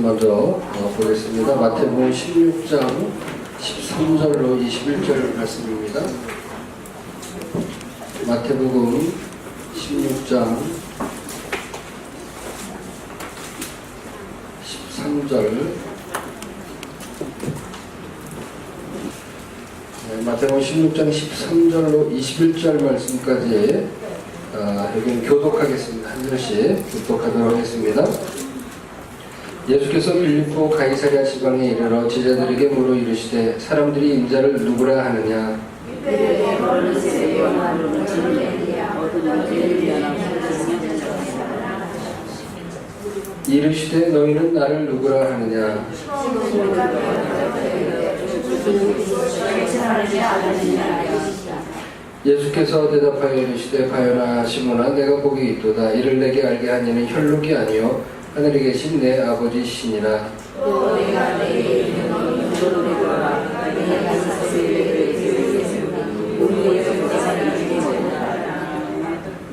먼저 보겠습니다. 마태복음 16장 13절로 21절 말씀입니다. 마태복음 16장 13절, 마태복음 16장 13절로 21절 말씀까지 여기는 교독하겠습니다. 한 절씩 교독하도록 하겠습니다. 예수께서 빌립보 가이사랴 지방에 이르러 제자들에게 물어 이르시되 사람들이 인자를 누구라 하느냐? 이르시되 너희는 나를 누구라 하느냐? 예수께서 대답하여 이르시되 가요나 시몬아 내가 복이 있도다. 이를 내게 알게 한 이는 혈육이 아니요 하늘에 계신 내 아버지시니라.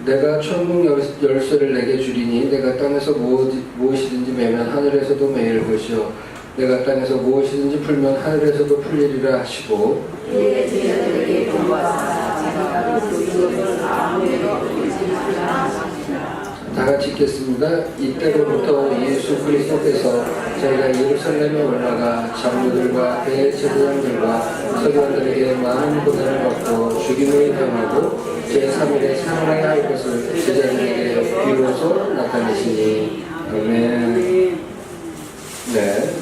내가 천국 열쇠를 내게 주리니 내가 땅에서 무엇이든지 매면 하늘에서도 매일 것이요 내가 땅에서 무엇이든지 풀면 하늘에서도 풀리리라 하시고 다 같이 읽겠습니다. 이때로부터 예수 그리스도께서 저희가 예루살렘에 올라가 장로들과 대제사장들과 서기관들에게 많은 고난을 받고 죽임을 당하고 제3일에 살아나야 할 것을 제자들에게 비로소 나타내시니 아멘. 네.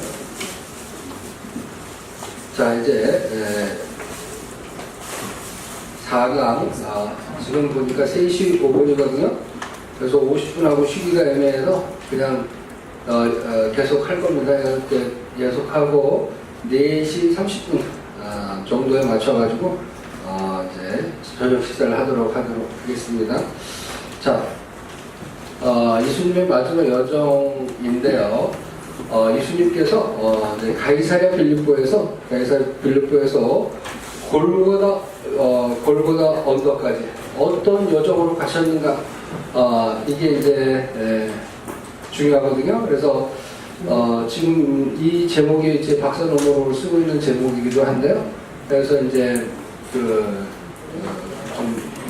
자, 이제 4강 지금 보니까 3시 5분이거든요. 그래서 50분하고 쉬기가 애매해서 그냥 계속 할 겁니다. 계속하고 4시 30분 정도에 맞춰가지고 이제 저녁 식사를 하도록 하겠습니다. 자, 예수님의 마지막 여정인데요. 예수님께서 가이사랴 빌립보에서 골고다 언덕까지 어떤 여정으로 가셨는가, 이게 이제 중요하거든요. 그래서 지금 이 제목이 이제 박사 논문으로 쓰고 있는 제목이기도 한데요. 그래서 이제 좀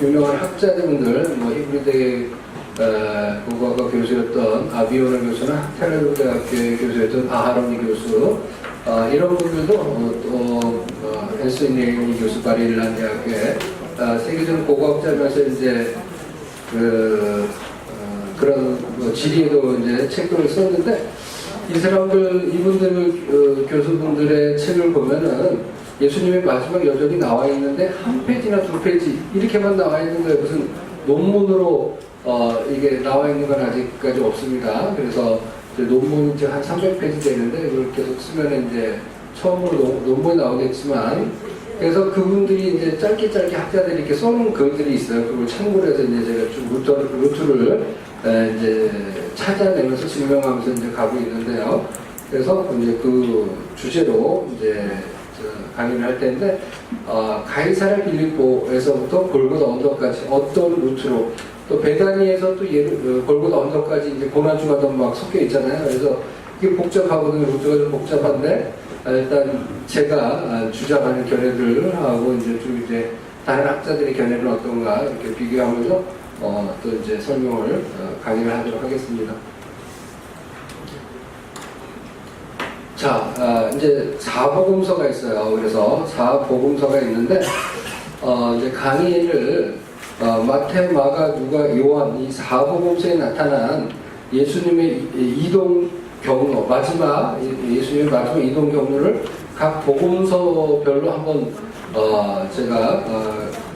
유명한 학자분들, 히브리대 국어과 교수였던 아비오나 교수나 텔레비브 대학교의 교수였던 아하로니 교수, 이런 분들도 또 앤서니 교수 바릴란 대학교에 세계적 고고학자면서 이제 그런 지리에도 이제 책들을 썼는데, 이분들 교수분들의 책을 보면은 예수님의 마지막 여정이 나와 있는데 한 페이지나 두 페이지 이렇게만 나와 있는 거예요. 무슨 논문으로 이게 나와 있는 건 아직까지 없습니다. 그래서 논문이 이제 한 300페이지 되는데 이걸 계속 쓰면 이제 처음으로 논문이 나오겠지만, 그래서 그분들이 이제 짧게 학자들이 이렇게 써놓은 글들이 있어요. 그걸 참고로 해서 이제 제가 좀 루트를 이제 찾아내면서 증명하면서 이제 가고 있는데요. 그래서 이제 그 주제로 이제 강의를 할 텐데, 가이사랴 빌립보에서부터 골고다 언덕까지 어떤 루트로, 또 베다니에서 또 골고다 언덕까지 이제 고난주마다 막 섞여 있잖아요. 그래서 이게 복잡하거든요. 루트가 좀 복잡한데, 일단 제가 주장하는 견해들을 하고 이제 다른 학자들의 견해는 어떤가 이렇게 비교하면서 또 이제 설명을 강의를 하도록 하겠습니다. 자, 이제 4복음서가 있어요. 그래서 4복음서가 있는데, 이제 강의를 마태, 마가, 누가, 요한 이 4복음서에 나타난 예수님의 이동 경로, 예수님의 마지막 이동 경로를 각 복음서별로 한번 제가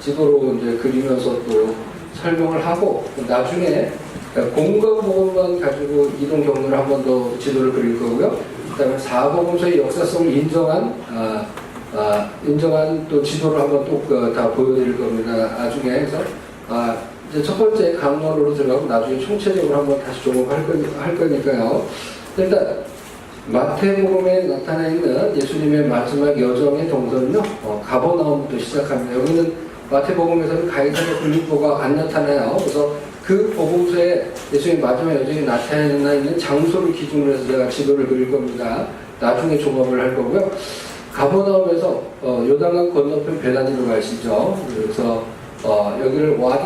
지도로 이제 그리면서 또 설명을 하고, 나중에 공간복음만 가지고 이동 경로를 한 번 더 지도를 그릴 거고요. 그다음에 4복음서의 역사성을 인정한 또 지도를 한번 또 다 보여드릴 겁니다. 나중에 해서 이제 첫 번째 강론으로 들어가고 나중에 총체적으로 한번 다시 조목할 거니까요. 일단 마태복음에 나타나 있는 예수님의 마지막 여정의 동선은요, 가버나움부터 시작합니다. 여기는 마태복음에서는 가이사랴 빌립보가 안 나타나요. 그래서 그 보고서에 예수님이 마지막 여정이 나타나 있는 장소를 기준으로 해서 제가 지도를 그릴 겁니다. 나중에 조합을 할 거고요. 가버나움에서 요단강 건너편 베다니로 가시죠. 그래서 여기를 와디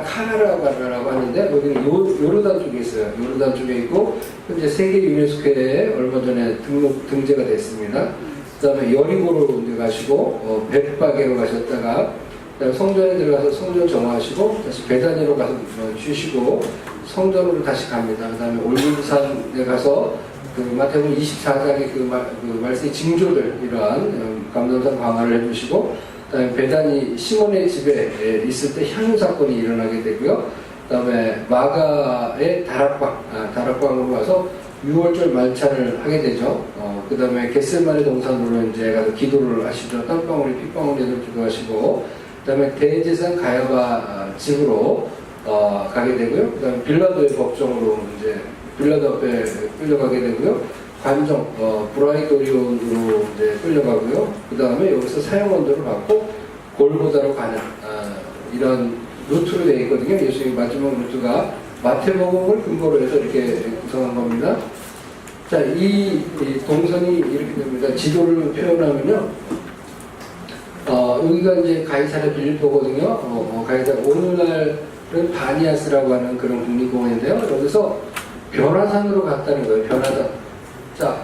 카나라고 하는데 여기는 요르단 쪽에 있어요. 요르단 쪽에 있고 현재 세계 유네스코에 얼마 전에 등재가 됐습니다. 그 다음에 여리고로 이제 가시고 벳바게로 가셨다가 성전에 들어가서 성전 정화하시고 다시 베다니로 가서 쉬시고 성전으로 다시 갑니다. 그 다음에 올리브산에 가서 그 마태복음 24장의 그 말씀의 징조들 이러한 감람산 광화를 해주시고 그다음에 베다니 시몬의 집에 있을 때 향유 사건이 일어나게 되고요. 그다음에 마가의 다락방으로 가서 6월절 말찬을 하게 되죠. 그다음에 겟세마네 동산으로 이제 가서 기도를 하시죠. 땀방울이 핏방울에도 기도하시고 그다음에 대제사장 가야바 집으로 가게 되고요. 그다음에 빌라도의 법정으로 이제 빌라도 앞에 끌려가게 되고요. 관정, 브라이도리온으로 이제 끌려가고요. 그 다음에 여기서 사형원도를 받고 골고다로 가는, 이런 루트로 되어 있거든요. 예수님의 마지막 루트가 마태복음을 근거로 해서 이렇게 구성한 겁니다. 자, 이 동선이 이렇게 됩니다. 지도를 표현하면요. 여기가 이제 가이사랴 빌립보거든요. 가이사랴, 오늘날은 바니아스라고 하는 그런 국립공원인데요. 여기서 변화산으로 갔다는 거예요. 변화산. 자,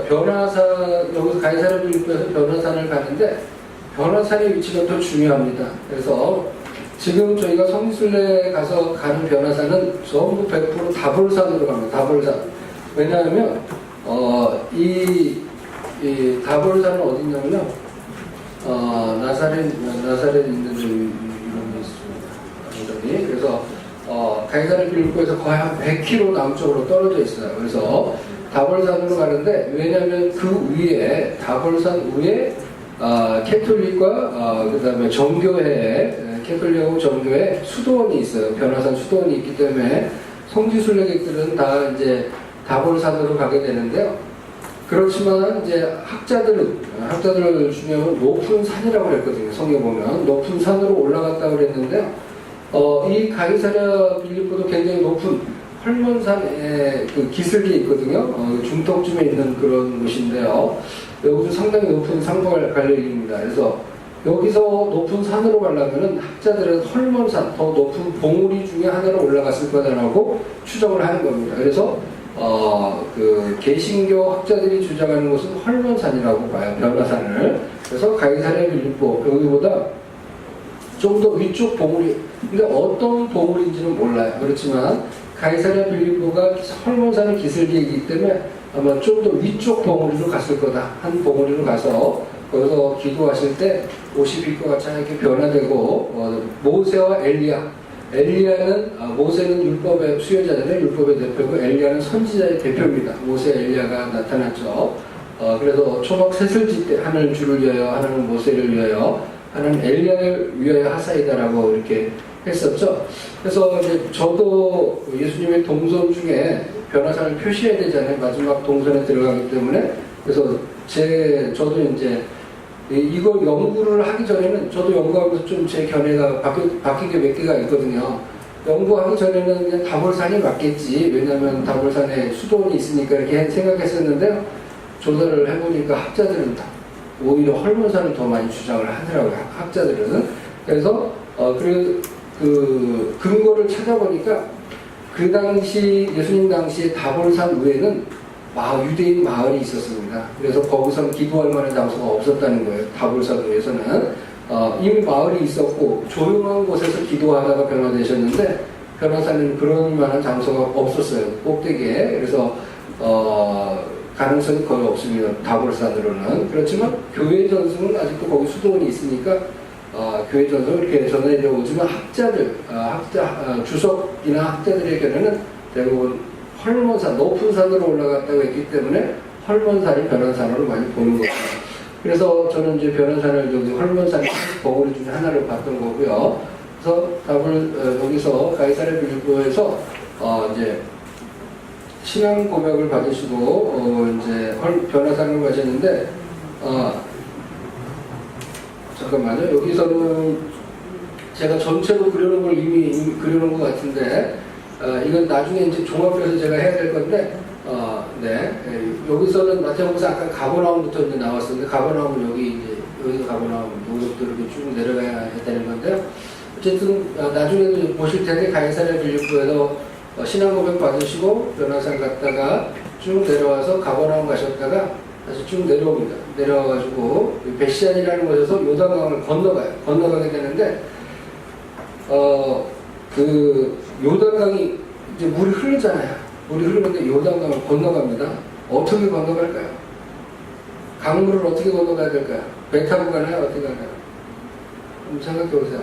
변화산, 여기서 가이사랴 빌립보에서 변화산을 갔는데, 변화산의 위치가 더 중요합니다. 그래서 지금 저희가 성지순례 가서 가는 변화산은 전부 100% 다볼산으로 갑니다. 다볼산. 왜냐하면, 이 다볼산은 어디냐면요, 나사렛 있는 이런 게 있습니다. 그래서, 가이사랴 빌립보에서 거의 한 100km 남쪽으로 떨어져 있어요. 그래서 다볼산으로 가는데 왜냐하면 그 위에 다볼산 위에 캐톨릭과 그 다음에 정교회 캐톨릭하고 정교회 수도원이 있어요. 변화산 수도원이 있기 때문에 성지순례객들은 다 이제 다볼산으로 가게 되는데요. 그렇지만 이제 학자들 중에는 높은 산이라고 그랬거든요. 성경 보면 높은 산으로 올라갔다고 그랬는데요. 이 가이사랴 빌립보도 굉장히 높은 헐몬산에 그 기슭이 있거든요. 중턱쯤에 있는 그런 곳인데요. 여기도 상당히 높은 산과 갈릴리입니다. 그래서 여기서 높은 산으로 가려면은 학자들은 헐몬산, 더 높은 봉우리 중에 하나로 올라갔을 거다라고 추정을 하는 겁니다. 그래서 그 개신교 학자들이 주장하는 것은 헐몬산이라고 봐요. 변화산을. 그래서 가이사랴 빌립보 여기보다 좀 더 위쪽 봉우리, 근데 어떤 봉우리인지는 몰라요. 그렇지만 가이사랴 빌립보가 헐몬산의 기슭이기 때문에 아마 좀 더 위쪽 봉우리로 갔을 거다. 한 봉우리로 가서 거기서 기도하실 때 옷이 빛과 같이 이렇게 변화되고 모세와 엘리야는 모세는 율법의 수요자잖아요. 율법의 대표고 엘리야는 선지자의 대표입니다. 모세 엘리야가 나타났죠. 그래서 초막 셋을 때 하나는 주를 위하여 하나는 모세를 위하여 하나는 엘리야를 위하여 하사이다라고 이렇게 했었죠. 그래서 이제 저도 예수님의 동선 중에 변화산을 표시해야 되잖아요. 마지막 동선에 들어가기 때문에. 그래서 저도 이제 이걸 연구를 하기 전에는 저도 연구하면서 좀 제 견해가 바뀐 게 몇 개가 있거든요. 연구하기 전에는 그냥 다볼산이 맞겠지. 왜냐하면 다볼산에 수도원이 있으니까 이렇게 생각했었는데요. 조사를 해보니까 학자들은 오히려 헐몬산을 더 많이 주장을 하더라고요. 학자들은. 그래서 그 근거를 찾아보니까 그 당시 예수님 당시에 다볼산 외에는 유대인 마을이 있었습니다. 그래서 거기서는 기도할 만한 장소가 없었다는 거예요. 다볼산 외에서는 이미 마을이 있었고 조용한 곳에서 기도하다가 변화되셨는데 변화산은 그런 만한 장소가 없었어요. 꼭대기에. 그래서 가능성이 거의 없습니다. 다볼산으로는. 그렇지만 교회 전승은 아직도 거기 수도원이 있으니까 교회 전승은 이렇게 전해져 오지만 주석이나 학자들의 견해는 대부분 헐몬산, 높은 산으로 올라갔다고 했기 때문에 헐몬산이 변화산으로 많이 보는 겁니다. 그래서 저는 이제 변화산을 헐몬산 봉우리 중에 하나를 봤던 거고요. 그래서 여기서 가이사랴 빌립보에서 이제 신앙 고백을 받으시고 이제 변화산을 가셨는데 잠깐만요. 여기서는 제가 전체로 그려놓은 걸 이미 그려놓은 것 같은데, 이건 나중에 이제 종합해서 제가 해야 될 건데, 네. 여기서는 마태복음서 아까 가버나움부터 이제 나왔었는데, 가버나움은 여기서 가버나움, 여기부터 이렇게 쭉 내려가야 되는 건데요. 어쨌든, 나중에도 보실 텐데, 가이사랴 빌립보에서 신앙 고백 받으시고, 변화산 갔다가 쭉 내려와서 가버나움 가셨다가, 다시 쭉 내려옵니다. 내려와가지고, 베시안이라는 곳에서 요단강을 건너가게 되는데, 그 요단강이 이제 물이 흐르잖아요. 물이 흐르는데 요단강을 건너갑니다. 어떻게 건너갈까요? 강물을 어떻게 건너가야 될까요? 배 타고 가나요? 어떻게 가나요? 생각해 보세요.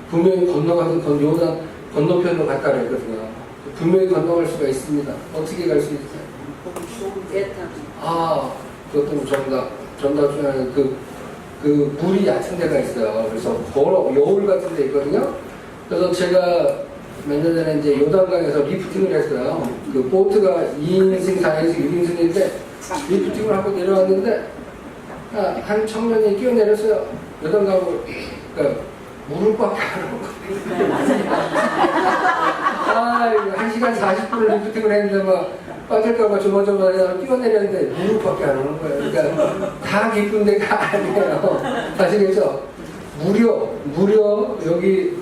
분명히 건너가는 요단 건너편으로 갔다 그랬거든요. 분명히 건너갈 수가 있습니다. 어떻게 갈 수 있어요? 배 타고. 그것도 정답 중에 하나는 그 물이 얕은 데가 있어요. 그래서 여울 같은 데 있거든요. 그래서 제가 몇 년 전에 이제 요단강에서 리프팅을 했어요. 그 보트가 2인승, 4인승, 6인승인데 리프팅을 하고 내려왔는데 한 청년이 뛰어내렸어요. 요단강으로. 그러니까 물을 밖에 안 오고. 이거 1시간 40분을 리프팅을 했는데 막 빠질까봐 조마조마 뛰어내렸는데 물을 밖에 안 오는 거예요. 그러니까 다 깊은 데가 아니에요. 아시겠죠? 무려 여기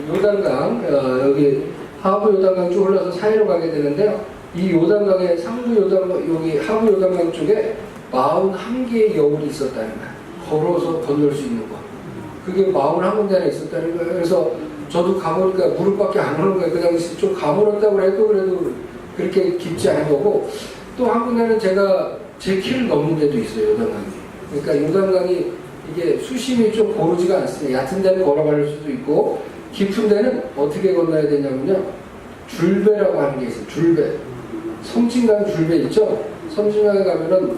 요단강, 여기 하부 요단강 쭉 흘러서 사이로 가게 되는데요. 이 요단강에 상부 요단강, 여기 하부 요단강 쪽에 41개의 여울이 있었다는 거예요. 걸어서 건널 수 있는 거. 그게 41군데나 있었다는 거예요. 그래서 저도 가보니까 무릎밖에 안 오는 거예요. 그냥 좀 가물었다고 해도 그래도 그렇게 깊지 않은 거고, 또 한 군데는 제가 제 키를 넘는 데도 있어요, 요단강이. 그러니까 요단강이 이게 수심이 좀 고르지가 않습니다. 얕은 데는 걸어갈 수도 있고, 깊은 데는 어떻게 건너야 되냐면요. 줄배라고 하는 게 있어요. 줄배. 섬진강 줄배 있죠? 섬진강에 가면은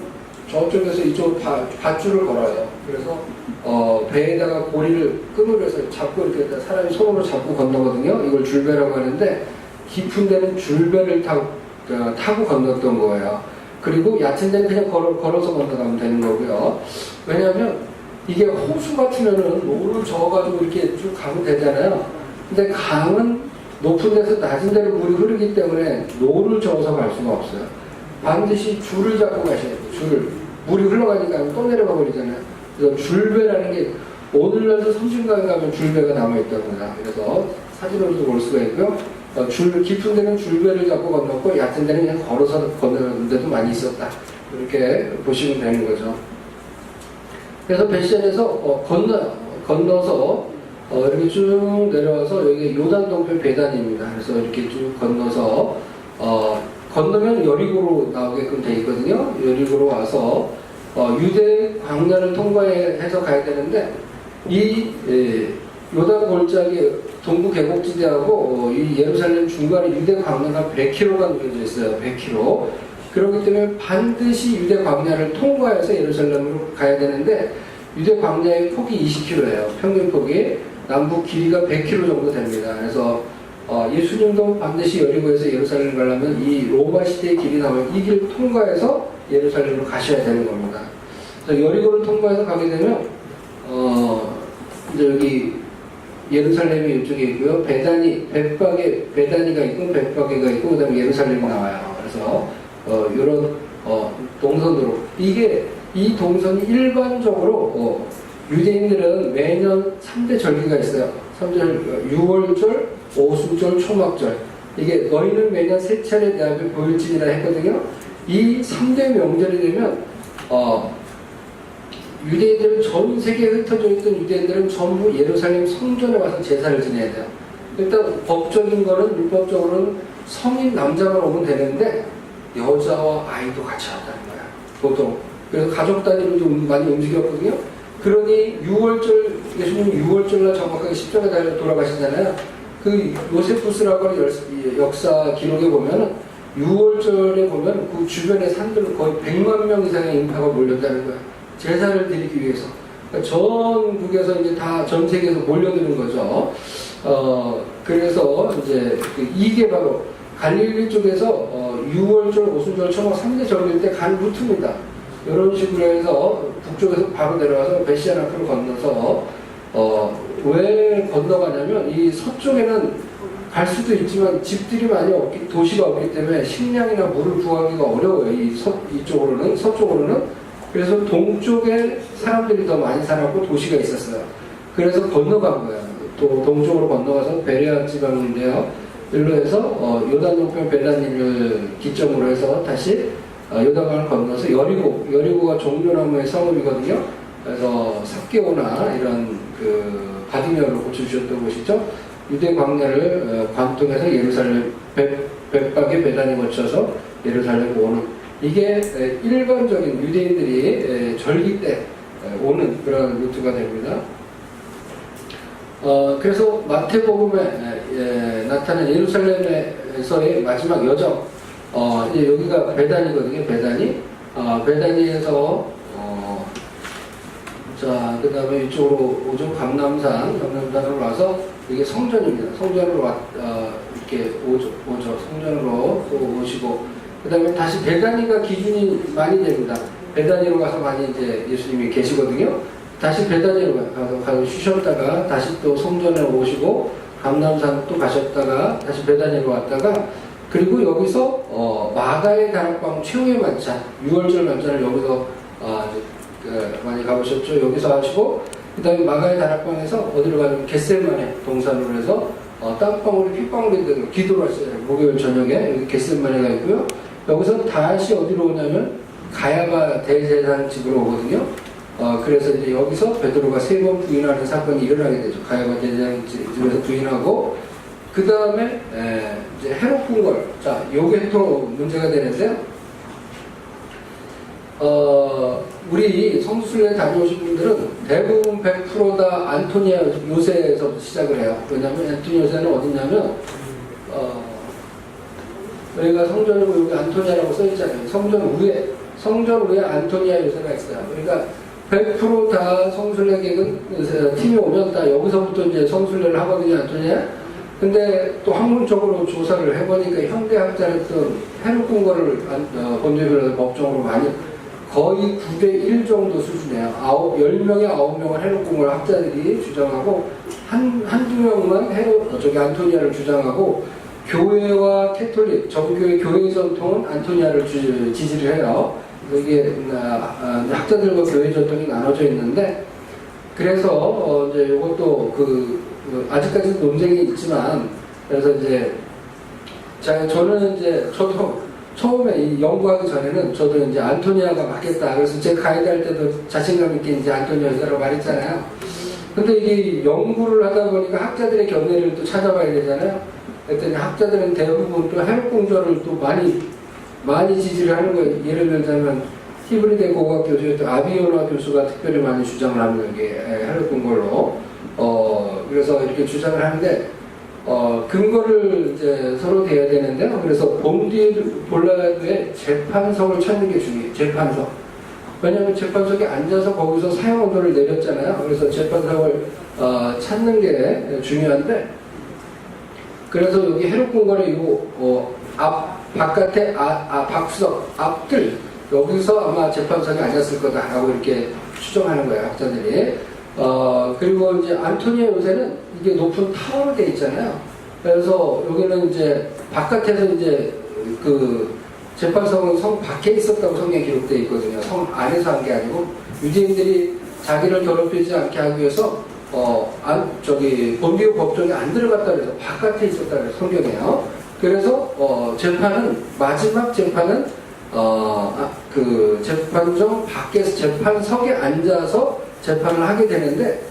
저쪽에서 이쪽 밧줄을 걸어요. 그래서 배에다가 고리를 끈으로 해서 잡고 이렇게 사람이 손으로 잡고 건너거든요. 이걸 줄배라고 하는데, 깊은 데는 줄배를 타고 건넜던 거예요. 그리고 얕은 데는 그냥 걸어서 건너가면 되는 거고요. 왜냐하면 이게 호수 같으면은 노를 저어가지고 이렇게 쭉 가면 되잖아요. 근데 강은 높은 데서 낮은 데로 물이 흐르기 때문에 노를 저어서 갈 수가 없어요. 반드시 줄을 잡고 가셔야 돼요. 줄. 물이 흘러가니까 또 내려가 버리잖아요. 그래서 줄배라는 게 오늘날도 섬진강에 가면 줄배가 남아있다고요. 그래서 사진으로도 볼 수가 있고요. 깊은 데는 줄배를 잡고 건넜고 얕은 데는 그냥 걸어서 건너는 데도 많이 있었다. 이렇게 보시면 되는 거죠. 그래서 베시안에서 건너서 이렇게 쭉 내려와서 여기 요단 동편 배단입니다. 그래서 이렇게 쭉 건너서 건너면 여리고로 나오게끔 돼 있거든요. 여리고로 와서 유대 광야를 통과해서 가야 되는데 이 요단 골짜기 동부 계곡지대하고 이 예루살렘 중간에 유대 광야가 100km가 놓여져 있어요. 100km. 그렇기 때문에 반드시 유대 광야를 통과해서 예루살렘으로 가야 되는데 유대 광야의 폭이 20km예요. 평균 폭이. 남북 길이가 100km 정도 됩니다. 그래서 예수님도 반드시 여리고에서 예루살렘을 가려면 이 로마 시대의 길이 나오면 이 길을 통과해서 예루살렘으로 가셔야 되는 겁니다. 그래서 여리고를 통과해서 가게 되면 이제 여기 예루살렘이 이쪽에 있고요. 베다니가 있고 벳바게가 있고 그다음에 예루살렘이 나와요. 그래서 이런 동선으로 이 동선이 일반적으로 유대인들은 매년 3대 절기가 있어요. 3대 유월절, 오순절, 초막절. 이게 너희는 매년 세 차례 내 앞에 보일지니라 했거든요. 이 3대 명절이 되면 유대인들은 전 세계에 흩어져 있던 유대인들은 전부 예루살렘 성전에 와서 제사를 지내야 돼요. 일단 법적인 거는 율법적으로는 성인 남자만 오면 되는데 여자와 아이도 같이 왔다는 거야. 보통. 그래서 가족 단위로 좀 많이 움직였거든요. 그러니 예수님이 6월절날 정확하게 십자가 달려 돌아가시잖아요. 그 요세푸스라고 하는 역사 기록에 보면 6월절에 보면 그 주변의 산들은 거의 100만 명 이상의 인파가 몰렸다는 거예요. 제사를 드리기 위해서. 그러니까 전국에서 이제 다 전 세계에서 몰려드는 거죠. 그래서 이제 이게 바로 갈릴리 쪽에서 6월절, 오순절, 초막 3대 절기일 때 간 루트입니다. 이런 식으로 해서 북쪽에서 바로 내려와서 베시안 앞으로 건너서 왜 건너가냐면 이 서쪽에는 갈 수도 있지만 집들이 많이 없기, 도시가 없기 때문에 식량이나 물을 구하기가 어려워요. 이쪽으로는, 서쪽으로는. 그래서 동쪽에 사람들이 더 많이 살았고 도시가 있었어요. 그래서 건너간 거예요. 또 동쪽으로 건너가서 베레아 지방인데요. 일로 해서 요단 동편 베단일을 기점으로 해서 다시 요단강을 건너서 여리고가 종려나무의 성읍이거든요. 그래서 삭개오나 이런 그 바디메어를 고쳐주셨던 곳이죠. 유대 광야를 관통해서 예루살렘 백박의 배단에 거쳐서 예루살렘 오는, 이게 일반적인 유대인들이 절기 때 오는 그런 루트가 됩니다. 그래서 마태복음에 나타난 예루살렘에서의 마지막 여정, 이제 여기가 베단이거든요. 베단이에서 자, 그 다음에 이쪽으로 오죠. 강남산으로 와서 이게 성전입니다. 성전으로 이렇게 오죠. 성전으로 또 오시고, 그 다음에 다시 베다니가 기준이 많이 됩니다. 베다니로 가서 많이 이제 예수님이 계시거든요. 다시 베다니로 가서 쉬셨다가 다시 또 성전에 오시고, 강남산 또 가셨다가 다시 베다니로 왔다가, 그리고 여기서 마가의 다락방 최후의 만찬, 6월절 만찬을 여기서 많이 가보셨죠. 여기서 하시고, 그 다음에 마가의 다락방에서 어디로 가냐면 겟세마네 동산으로 해서 땀방울이 핏방울이 되는 기도를 하시요 목요일 저녁에 여기 겟세마네가 있고요. 여기서 다시 어디로 오냐면 가야바 대제사장 집으로 오거든요. 그래서 이제 여기서 베드로가 3번 부인하는 사건이 일어나게 되죠. 가야바 대제사장 집에서 부인하고, 그 다음에 이제 헤롯 궁궐. 자, 요게 또 문제가 되는데요. 우리 성수순례 다녀오신 분들은 대부분 100%다 안토니아 요새에서 시작을 해요. 왜냐하면 안토니아 요새는 어디냐면 여기가 성전이고 여기 안토니아라고 써있잖아요. 성전 위에 안토니아 요새가 있어요. 그러니까 100% 다 성순례객은 팀이 오면 다 여기서부터 이제 성순례를 하거든요. 안토니아. 근데 또 학문적으로 조사를 해보니까 현대학자였던 헤롯 궁궐을 본교별로 법정으로 많이 거의 9대1 정도 수준이에요. 10명에 9명은 헤롯 궁궐 학자들이 주장하고, 한두 명만 안토니아를 주장하고, 교회와 캐톨릭, 정교회 교회 전통은 안토니아를 지지를 해요. 이게 학자들과 교회 전통이 나눠져 있는데, 그래서 이제 이것도 아직까지도 논쟁이 있지만, 그래서 이제 저는 이제 저도 처음에 이 연구하기 전에는 저도 이제 안토니아가 맞겠다. 그래서 제가 가이드 할 때도 자신감 있게 이제 안토니아라고 말했잖아요. 근데 이게 연구를 하다 보니까 학자들의 견해를 또 찾아봐야 되잖아요. 그랬더니 학자들은 대부분 또 헤롯 궁궐을 또 많이 지지를 하는 거예요. 예를 들자면 히브리대 고고학 교수였던 아비오나 교수가 특별히 많이 주장을 하는 게 헤롯 궁궐로. 그래서 이렇게 주장을 하는데, 근거를 이제 서로 대야 되는데요. 그래서 본디볼라드의 재판석을 찾는 게 중요해요. 재판석. 왜냐하면 재판석에 앉아서 거기서 사형 언도를 내렸잖아요. 그래서 재판석을 찾는 게 중요한데, 그래서 여기 헤롯 궁궐의 바깥에 박수석 앞들, 여기서 아마 재판석에 앉았을 거다라고 이렇게 추정하는 거예요, 학자들이. 그리고 이제 안토니아 요새는 이게 높은 타워로 되어 있잖아요. 그래서 여기는 이제 바깥에서 이제 재판석은 성 밖에 있었다고 성경에 기록되어 있거든요. 성 안에서 한 게 아니고, 유대인들이 자기를 괴롭히지 않게 하기 위해서 본디오 법정에 안 들어갔다 그래서 바깥에 있었다 그래서 성경이에요. 그래서 마지막 재판은 재판정 밖에서 재판석에 앉아서 재판을 하게 되는데,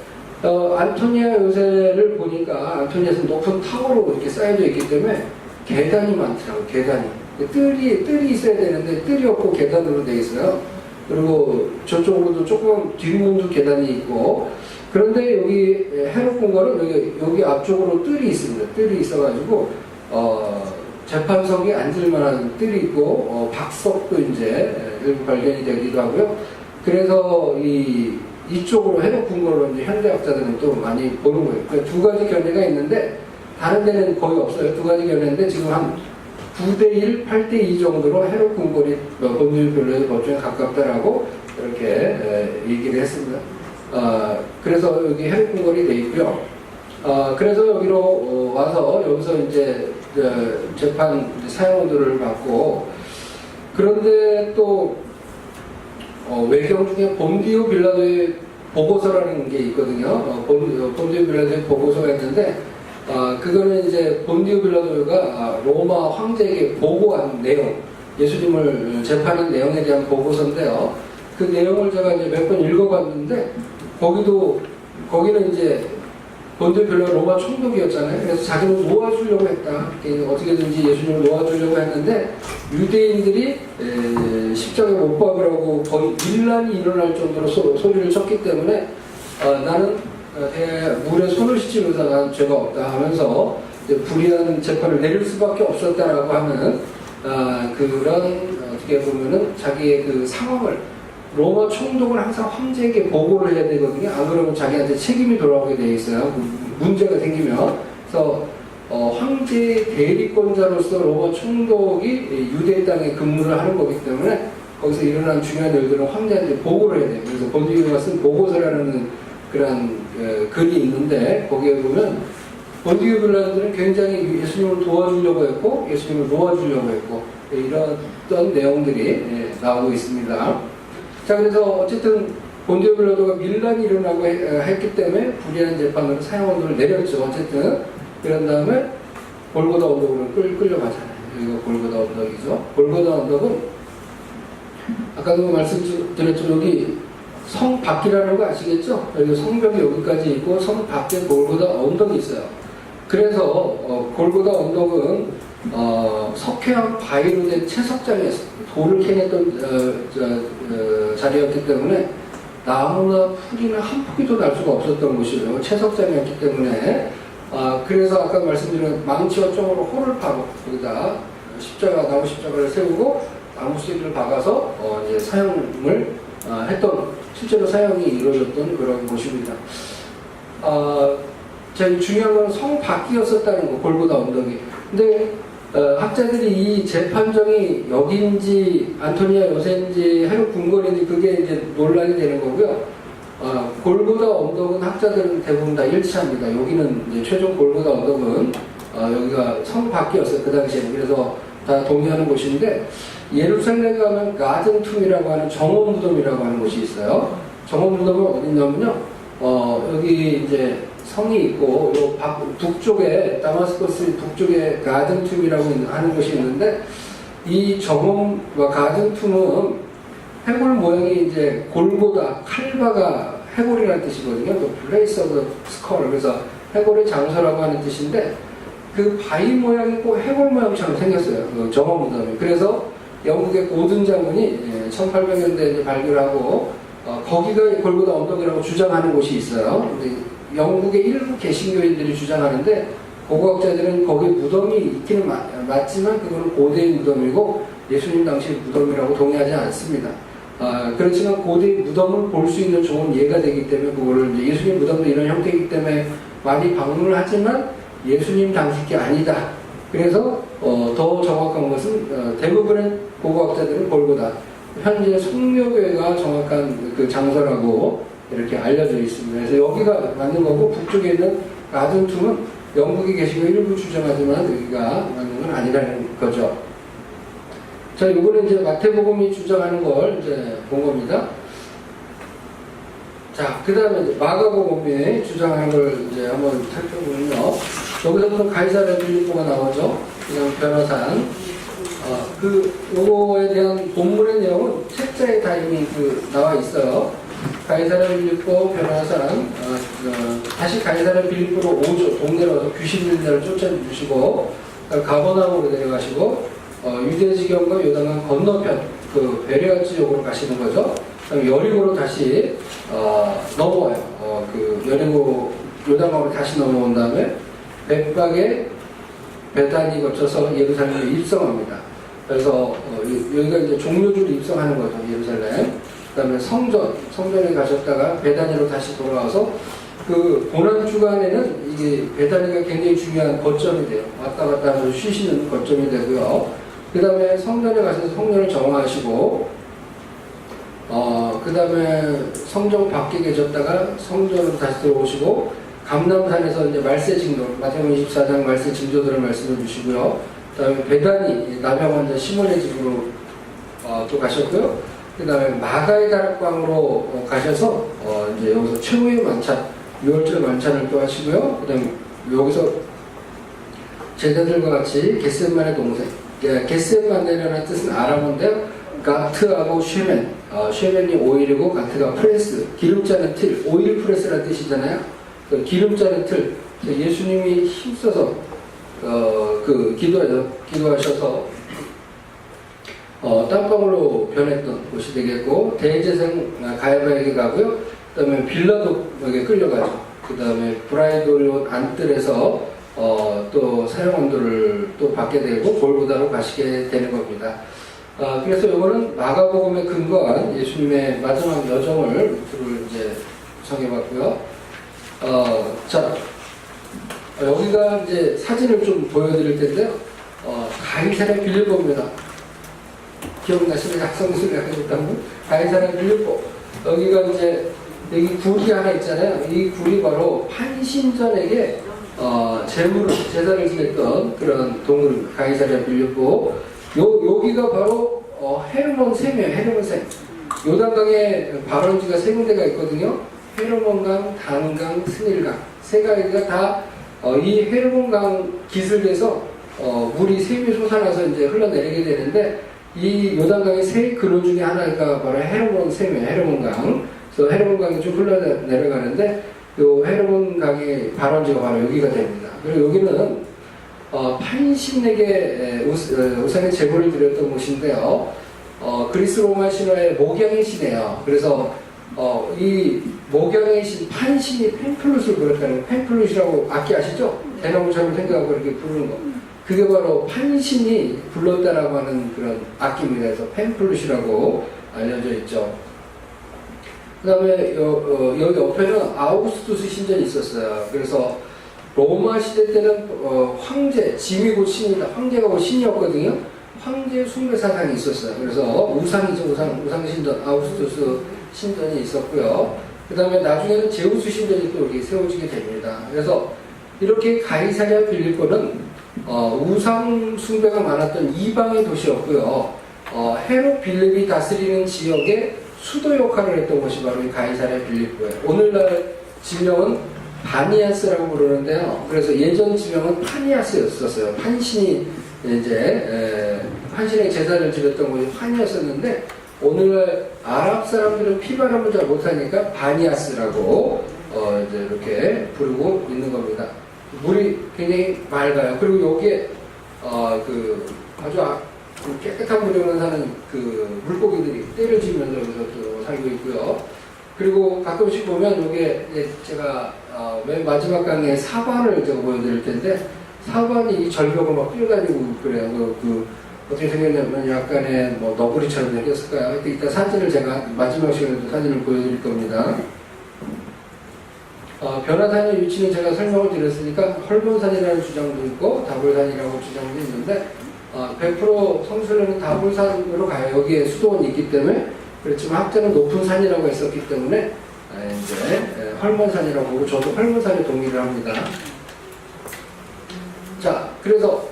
안토니아 요새를 보니까 안토니아에서 높은 타워로 이렇게 쌓여져 있기 때문에 계단이 많더라고요. 계단이. 뜰이 있어야 되는데 뜰이 없고 계단으로 되어 있어요. 그리고 저쪽으로도 조금 뒷문도 계단이 있고, 그런데 여기 헤롯 궁궐은 여기 앞쪽으로 뜰이 있습니다. 뜰이 있어가지고 재판석에 앉을 만한 뜰이 있고, 박석도 이제 일부 발견이 되기도 하고요. 그래서 이쪽으로 헤롯 궁궐로 이제 현대학자들은 또 많이 보는 거예요. 그러니까 두 가지 견해가 있는데, 다른 데는 거의 없어요. 두 가지 견해인데, 지금 한 9대1, 8대2 정도로 헤롯 궁궐이 본주별로의 법정에 가깝다라고 이렇게 얘기를 했습니다. 그래서 여기 해륙궁궐이 돼 있고요. 그래서 여기로 와서 여기서 이제 재판 사형들을 받고, 그런데 또 외경 중에 본디오 빌라도의 보고서라는 게 있거든요. 본디오 빌라도의 보고서가 있는데, 그거는 이제 본디오 빌라도가 로마 황제에게 보고한 내용, 예수님을 재판한 내용에 대한 보고서인데요. 그 내용을 제가 이제 몇 번 읽어봤는데, 거기는 이제 본디오 빌라도 로마 총독이었잖아요. 그래서 자기는 놓아주려고 했다. 어떻게든지 예수님을 놓아주려고 했는데, 유대인들이 십자가에 못 박으라고 거의 밀란이 일어날 정도로 소리를 쳤기 때문에, 나는 물에 손을 씻지 못하다 난 죄가 없다 하면서 불의한 재판을 내릴 수밖에 없었다라고 하는 그런, 어떻게 보면은 자기의 그 상황을, 로마 총독은 항상 황제에게 보고를 해야 되거든요. 안 그러면 자기한테 책임이 돌아오게 돼 있어요. 문제가 생기면. 그래서 황제의 대리권자로서 로마 총독이 유대 땅에 근무를 하는 거기 때문에 거기서 일어난 중요한 일들은 황제한테 보고를 해야 돼요. 그래서 본디오가 쓴 보고서라는 그런 글이 있는데, 거기에 보면 본디오 빌라도들은 굉장히 예수님을 도와주려고 했고 예수님을 놓아주려고 했고, 이런 내용들이 나오고 있습니다. 자, 그래서 어쨌든 본디오 빌라도가 밀란이 일어나고 했기 때문에 불의한 재판으로 사형언도를 내렸죠. 어쨌든 그런 다음에 골고다 언덕으로 끌려가잖아요. 이거 골고다 언덕이죠. 골고다 언덕은 아까도 말씀드렸죠. 여기 성 밖이라는 거 아시겠죠? 여기 성벽이 여기까지 있고 성 밖에 골고다 언덕이 있어요. 그래서 골고다 언덕은 석회와 바위로 된 채석장이었어요. 돌을 캐냈던 자리였기 때문에 나무나 풀이나 한 포기도 날 수가 없었던 곳이에요. 채석장이었기 때문에. 그래서 아까 말씀드린 망치와 총으로 홀을 파고 거기다 나무 십자가를 세우고 나무 쇠기를 박아서 이제 사형을 했던, 실제로 사형이 이루어졌던 그런 곳입니다. 제일 중요한 건 성 밖이었었다는 거, 골고다 언덕이. 근데 학자들이 이 재판정이 여기인지 안토니아 요새인지 해륙궁궐인지 그게 이제 논란이 되는 거고요. 골고다 언덕은 학자들은 대부분 다 일치합니다. 여기는 이제 최종 골고다 언덕은 여기가 성 밖이었어요. 그 당시에는. 그래서 다 동의하는 곳인데, 예루살렘 가면 가든툼이라고 하는 정원 무덤이라고 하는 곳이 있어요. 정원 무덤은 어디냐면요, 여기 이제 성이 있고 요 북쪽에, 다마스커스 북쪽에 가든툼이라고 하는 곳이 있는데, 이 정원과 가든툼은 해골 모양이 이제 골고다, 칼바가 해골이라는 뜻이거든요. 또 플레이스 오브 스컬, 그래서 해골의 장소라고 하는 뜻인데, 그 바위 모양이 꼭 해골 모양처럼 생겼어요. 그 정원 무덤이. 그래서 영국의 고든 장군이 1800년대에 발굴하고 거기가 골고다 언덕이라고 주장하는 곳이 있어요. 근데 영국의 일부 개신교인들이 주장하는데, 고고학자들은 거기 무덤이 있기는 맞지만 그거는 고대의 무덤이고 예수님 당시 무덤이라고 동의하지 않습니다. 그렇지만 고대의 무덤을 볼 수 있는 좋은 예가 되기 때문에 그거를 이제 예수님 무덤도 이런 형태이기 때문에 많이 방문을 하지만 예수님 당시 게 아니다. 그래서 더 정확한 것은 대부분의 고고학자들은 골고다, 현재 성묘교회가 정확한 그 장소라고 이렇게 알려져 있습니다. 그래서 여기가 맞는 거고, 북쪽에 있는 가든툼은 영국에 계시고 일부 주장하지만 여기가 맞는 건 아니라는 거죠. 자, 이거는 이제 마태복음이 주장하는 걸 이제 본 겁니다. 자, 그 다음에 이제 마가복음이 주장하는 걸 이제 한번 살펴보면요. 여기서부터 가이사랴 빌립보가 나오죠. 그다음 변호산. 요거에 대한 본문의 내용은 책자에 다 이미 나와 있어요. 가이사랴 빌립보 변호산, 다시 가이사랴 빌립보로 오죠. 동네로 귀신들을 쫓아주시고, 가버나움으로 내려가시고, 유대지경과 요단강 건너편, 베레아 지역으로 가시는 거죠. 여리고로 다시 넘어와요. 여리고 요단강으로 다시 넘어온 다음에 백박에 베다니 거쳐서 예루살렘에 입성합니다. 그래서 여기가 이제 종료주로 입성하는 거죠. 예루살렘. 그 다음에 성전에 가셨다가 베다니로 다시 돌아와서 그 고난 주간에는 이게 베다니가 굉장히 중요한 거점이 돼요. 왔다 갔다 하면서 쉬시는 거점이 되고요. 그 다음에 성전에 가셔서 성전을 정화하시고 그 다음에 성전 밖에 계셨다가 성전으로 다시 들어오시고 감람산에서 이제 말세 징조, 마태복음 24장 말세 징조들을 말씀해 주시고요. 그 다음에 베다니 나병 환자 시몬의 집으로 또 가셨고요. 그 다음에 마가의 다락방으로 가셔서 이제 여기서 최후의 만찬, 6월절 만찬을 또 하시고요. 그 다음에 여기서 제자들과 같이 겟세만의 동생, 겟세만이라는 뜻은 아람어인데요. 가트하고 쉐멘, 쉐멘이 오일이고 가트가 프레스, 기름 짜는 틀, 오일 프레스라는 뜻이잖아요. 그 기름 짜는 틀, 예수님이 힘써서 기도하셔서 땀방울로 변했던 곳이 되겠고, 대제사장 가야바에게 가고요. 그 다음에 빌라도에게 끌려가죠. 그 다음에 브라이돌 안뜰에서 또 사형언도를 또 받게 되고 골고다로 가시게 되는 겁니다. 그래서 이거는 마가복음에 근거한 예수님의 마지막 여정을 이제 구성해봤고요. 자, 여기가 이제 사진을 좀 보여드릴 텐데요. 가이사랴 빌립보입니다. 기억나시는 학생들이 하셨던 분? 가이사랴 빌립보. 여기가 이제 여기 굴이 하나 있잖아요. 이 굴이 바로 판신전에게 제사를 지냈던 그런 동굴 가이사랴 빌립보. 여기가 바로 헤르몬 샘이에요. 헤르몬 샘. 요단강에 발원지가 세 군데가 있거든요. 헤르몬강, 단강, 스닐강. 세 가지가 다 이 헤르몬강 기슭에서 물이 샘이 솟아나서 이제 흘러내리게 되는데, 이 요단강의 세 근원 중에 하나가 바로 헤르몬 샘이에요. 헤르몬강. 그래서 헤르몬강이 쭉 흘러내려가는데, 요 헤르몬강의 발원지가 바로 여기가 됩니다. 그리고 여기는 판신에게 우상의 제물을 드렸던 곳인데요. 그리스 로마 신화의 목양의 신이에요. 그래서 이 목양의 신, 판신이 펜플룻을 부렸다는, 펜플룻이라고 악기 아시죠? 대나무처럼 생각하고 이렇게 부르는 거. 그게 바로 판신이 불렀다라고 하는 그런 악기입니다. 그래서 펜플룻이라고 알려져 있죠. 그 다음에 여기 옆에는 아우구스투스 신전이 있었어요. 그래서 로마 시대 때는 황제, 짐이 곧 신이다. 황제가 곧 신이었거든요. 황제 숭배 사상이 있었어요. 그래서 우상이죠. 우상 신전, 아우구스투스 신전이 있었고요. 그 다음에 나중에는 제우스 신전이 또 이렇게 세워지게 됩니다. 그래서 이렇게 가이사랴 빌립보는 우상 숭배가 많았던 이방의 도시였고요. 헤롯 빌립이 다스리는 지역의 수도 역할을 했던 곳이 바로 이 가이사랴 빌립보예요. 오늘날 지명은 바니아스라고 부르는데요. 그래서 예전 지명은 파니아스였었어요. 판신이 이제 판신의 제사를 드렸던 곳이 판이었었는데, 오늘날 아랍 사람들은 피바람을 잘 못하니까 바니아스라고 이제 이렇게 부르고 있는 겁니다. 물이 굉장히 맑아요. 그리고 여기에 아주 깨끗한 물에만 사는 그 물고기들이 떼를 지면서 여기서 또 살고 있고요. 그리고 가끔씩 보면 여기에 제가 맨 마지막 강의 사반을 제가 보여드릴 텐데, 사반이 이 절벽을 막 뛰어다니고 그래요. 어떻게 생겼냐면 약간의 뭐 너구리처럼 생겼을까요? 이따 사진을 제가 마지막 시간에도 사진을 보여드릴 겁니다. 변화산의 위치는 제가 설명을 드렸으니까 헐몬산이라는 주장도 있고 다볼산이라고 주장도 있는데, 100% 성술로는 다볼산으로 가요. 여기에 수도원이 있기 때문에. 그렇지만 학자는 높은 산이라고 했었기 때문에 이제 헐몬산이라고 보고, 저도 헐몬산에 동의를 합니다. 자, 그래서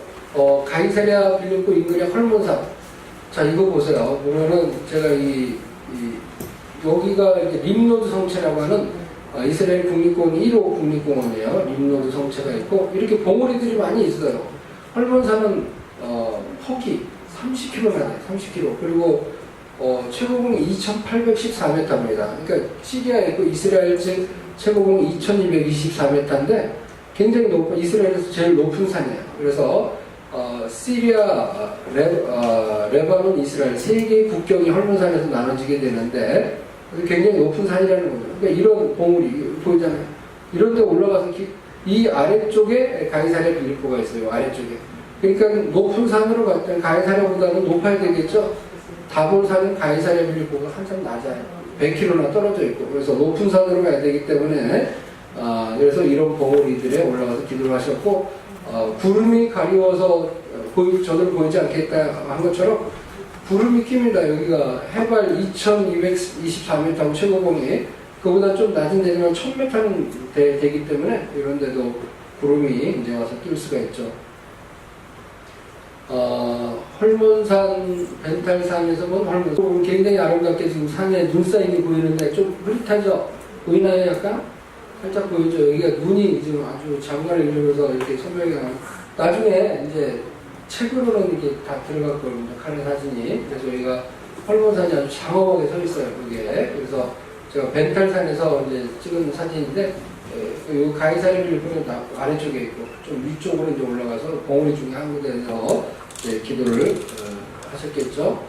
가이사랴 빌립보 인근의 헐몬산. 자, 이거 보세요. 보면은 제가 여기가 이제 림노드 성체라고 하는 이스라엘 국립공원 1호 국립공원이에요. 림노드 성체가 있고 이렇게 봉우리들이 많이 있어요. 헐몬산은 폭이 30km나 돼요. 30km. 그리고 최고봉이 2,814m입니다. 그러니까 시리아에 있고 이스라엘 즉 최고봉이 2,224m인데 굉장히 높은, 이스라엘에서 제일 높은 산이에요. 그래서 시리아, 레바논, 이스라엘 세 개의 국경이 헐몬산에서 나눠지게 되는데 굉장히 높은 산이라는 거죠. 그러니까 이런 봉우리 보이잖아요. 이런 데 올라가서 이 아래쪽에 가이사랴 빌립보가 있어요. 아래쪽에. 그러니까 높은 산으로 갈 때 가이사랴보다는 높아야 되겠죠. 다볼산은 가이사랴 빌립보가 한참 낮아요. 100km나 떨어져 있고. 그래서 높은 산으로 가야 되기 때문에 그래서 이런 봉우리들에 올라가서 기도를 하셨고, 구름이 가리워서 저들 보이지 않겠다 한 것처럼 구름이 낍니다. 여기가 해발 2224m고 최고봉이 그보다 좀 낮은 데지만 1000m는 되기 때문에 이런 데도 구름이 이제 와서 낄 수가 있죠. 헐몬산, 벤탈산에서 본 헐몬산 굉장히 아름답게 지금 산에 눈사인이 보이는데 좀 흐릿하죠? 보이나요 약간? 살짝 보이죠? 여기가 눈이 지금 아주 장관을 이루면서 이렇게 선명히 나중에 이제 책으로는 이게 다 들어갔거든요. 카네 사진이. 그래서 여기가 헐몬산이 아주 장엄하게 서 있어요. 그게. 그래서 제가 벤탈산에서 이제 찍은 사진인데, 이 가이사리를 보면 아래쪽에 있고, 좀 위쪽으로 이제 올라가서 봉우리 중에 한 군데에서 이제 기도를 하셨겠죠.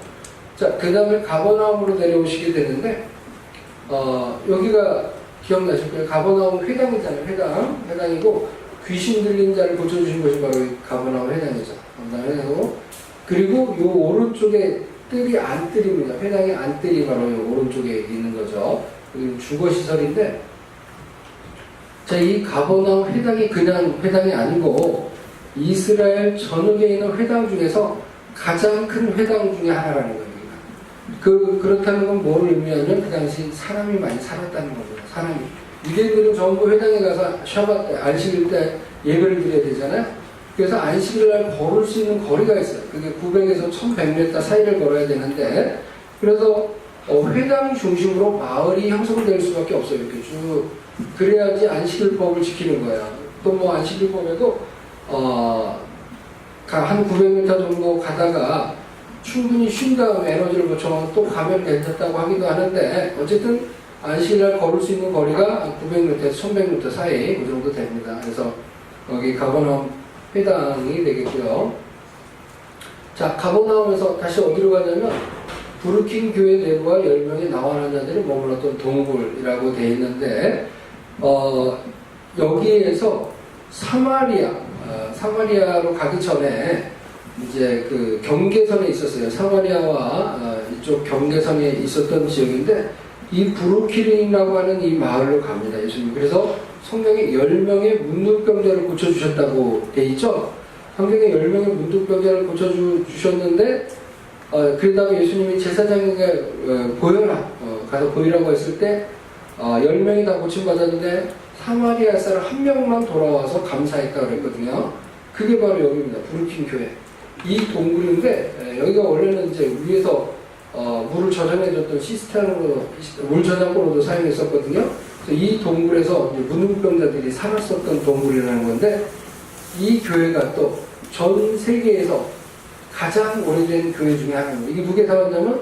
자, 그 다음에 가버나움으로 내려오시게 되는데, 여기가 기억나실 거예요. 가버나움 회당이잖아요. 회당이고, 귀신 들린 자를 고쳐주신 것이 바로 이 가버나움 회당이죠. 그리고 이 오른쪽에 뜰이 안뜰입니다. 회당의 안뜰이 바로 이 오른쪽에 있는 거죠. 주거시설인데, 자, 이 가버나움 회당이 그냥 회당이 아니고 이스라엘 전역에 있는 회당 중에서 가장 큰 회당 중에 하나라는 겁니다. 그렇다는 건 뭘 의미하냐면 그 당시 사람이 많이 살았다는 겁니다. 사람이. 유대인들은 전부 회당에 가서 샤밧 때, 안식일 때 예배를 드려야 되잖아요. 그래서 안식일 날 걸을 수 있는 거리가 있어요. 그게 900에서 1100m 사이를 걸어야 되는데, 그래서 회당 중심으로 마을이 형성될 수밖에 없어요. 이렇게 쭉. 그래야지 안식일법을 지키는 거야. 또 뭐 안식일법에도 한 900m 정도 가다가 충분히 쉰 다음에 에너지를 보충하면 또 가면 괜찮다고 하기도 하는데, 어쨌든 안식일날 걸을 수 있는 거리가 900m에서 1100m 사이 그 정도 됩니다. 그래서 여기 가버나움 회당이 되겠고요. 자, 가버나움에서 다시 어디로 가냐면 브루킨 교회 내부와 10명의 나와난 자들이 머물렀던 동굴이라고 되어 있는데, 여기에서 사마리아로 가기 전에 이제 그 경계선에 있었어요. 사마리아와 이쪽 경계선에 있었던 지역인데, 이 브루킨이라고 하는 이 마을로 갑니다. 예수님. 그래서 성경에 10명의 문둥병자를 고쳐주셨다고 돼 있죠. 성경에 10명의 문둥병자를 고쳐주셨는데, 그러다가 예수님이 제사장에게 보여라, 가서 보이라고 했을 때 10명이 다 고침받았는데 사마리아 사람 한 명만 돌아와서 감사했다 그랬거든요. 그게 바로 여기입니다. 브루킨 교회. 이 동굴인데, 여기가 원래는 이제 위에서 물을 저장해줬던 시스템으로, 물 저장고로도 사용했었거든요. 그래서 이 동굴에서 문둥병자들이 살았었던 동굴이라는 건데, 이 교회가 또 전 세계에서 가장 오래된 교회 중에 하나입니다. 이게 누구에 나왔냐면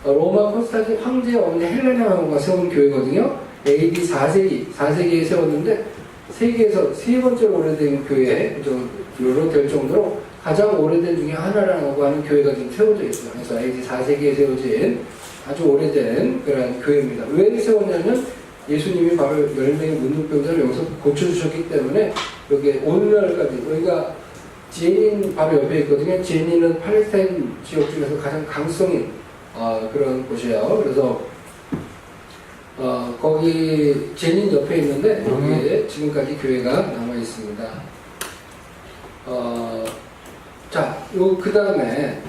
로마 콘스탄틴 황제의 어머니 헬레나 왕후가 세운 교회거든요. AD 4세기에 세웠는데 세계에서 세 번째로 오래된 교회로 될 정도로 가장 오래된 중에 하나라고 하는 교회가 지금 세워져 있어요. 그래서 AD 4세기에 세워진 아주 오래된 그런 교회입니다. 왜 세웠냐면 예수님이 바로 10명의 문둥병자를 여기서 고쳐주셨기 때문에 여기 오늘날까지, 여기가 제닌 바로 옆에 있거든요. 제닌은 팔레스타인 지역 중에서 가장 강성인 그런 곳이에요. 그래서 거기 제닌 옆에 있는데 여기에 지금까지 교회가 남아 있습니다. 자, 그 다음에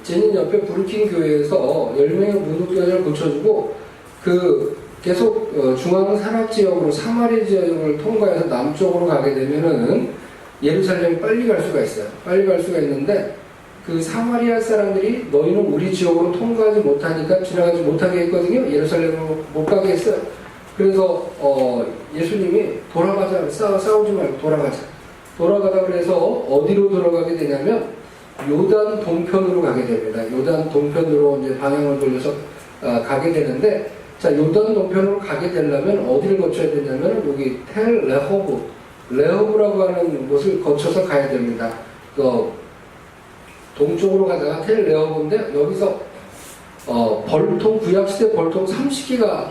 제닌 옆에 브루킨 교회에서 10명의 문둥병자를 고쳐주고 계속 중앙 산악 지역으로 사마리 지역을 통과해서 남쪽으로 가게 되면은 예루살렘이 빨리 갈 수가 있어요. 빨리 갈 수가 있는데 그 사마리아 사람들이 너희는 우리 지역으로 통과하지 못하니까 지나가지 못하게 했거든요. 예루살렘으로 못 가게 했어요. 그래서 예수님이 돌아가자, 싸우지 말고 돌아가다 그래서 어디로 돌아가게 되냐면 요단 동편으로 가게 됩니다. 요단 동편으로 이제 방향을 돌려서 가게 되는데, 자, 요단 동편으로 가게 되려면 어디를 거쳐야 되냐면 여기 텔 레호브라고 하는 곳을 거쳐서 가야 됩니다. 동쪽으로 가다가 텔 레호브인데 여기서 구약시대 벌통 30개가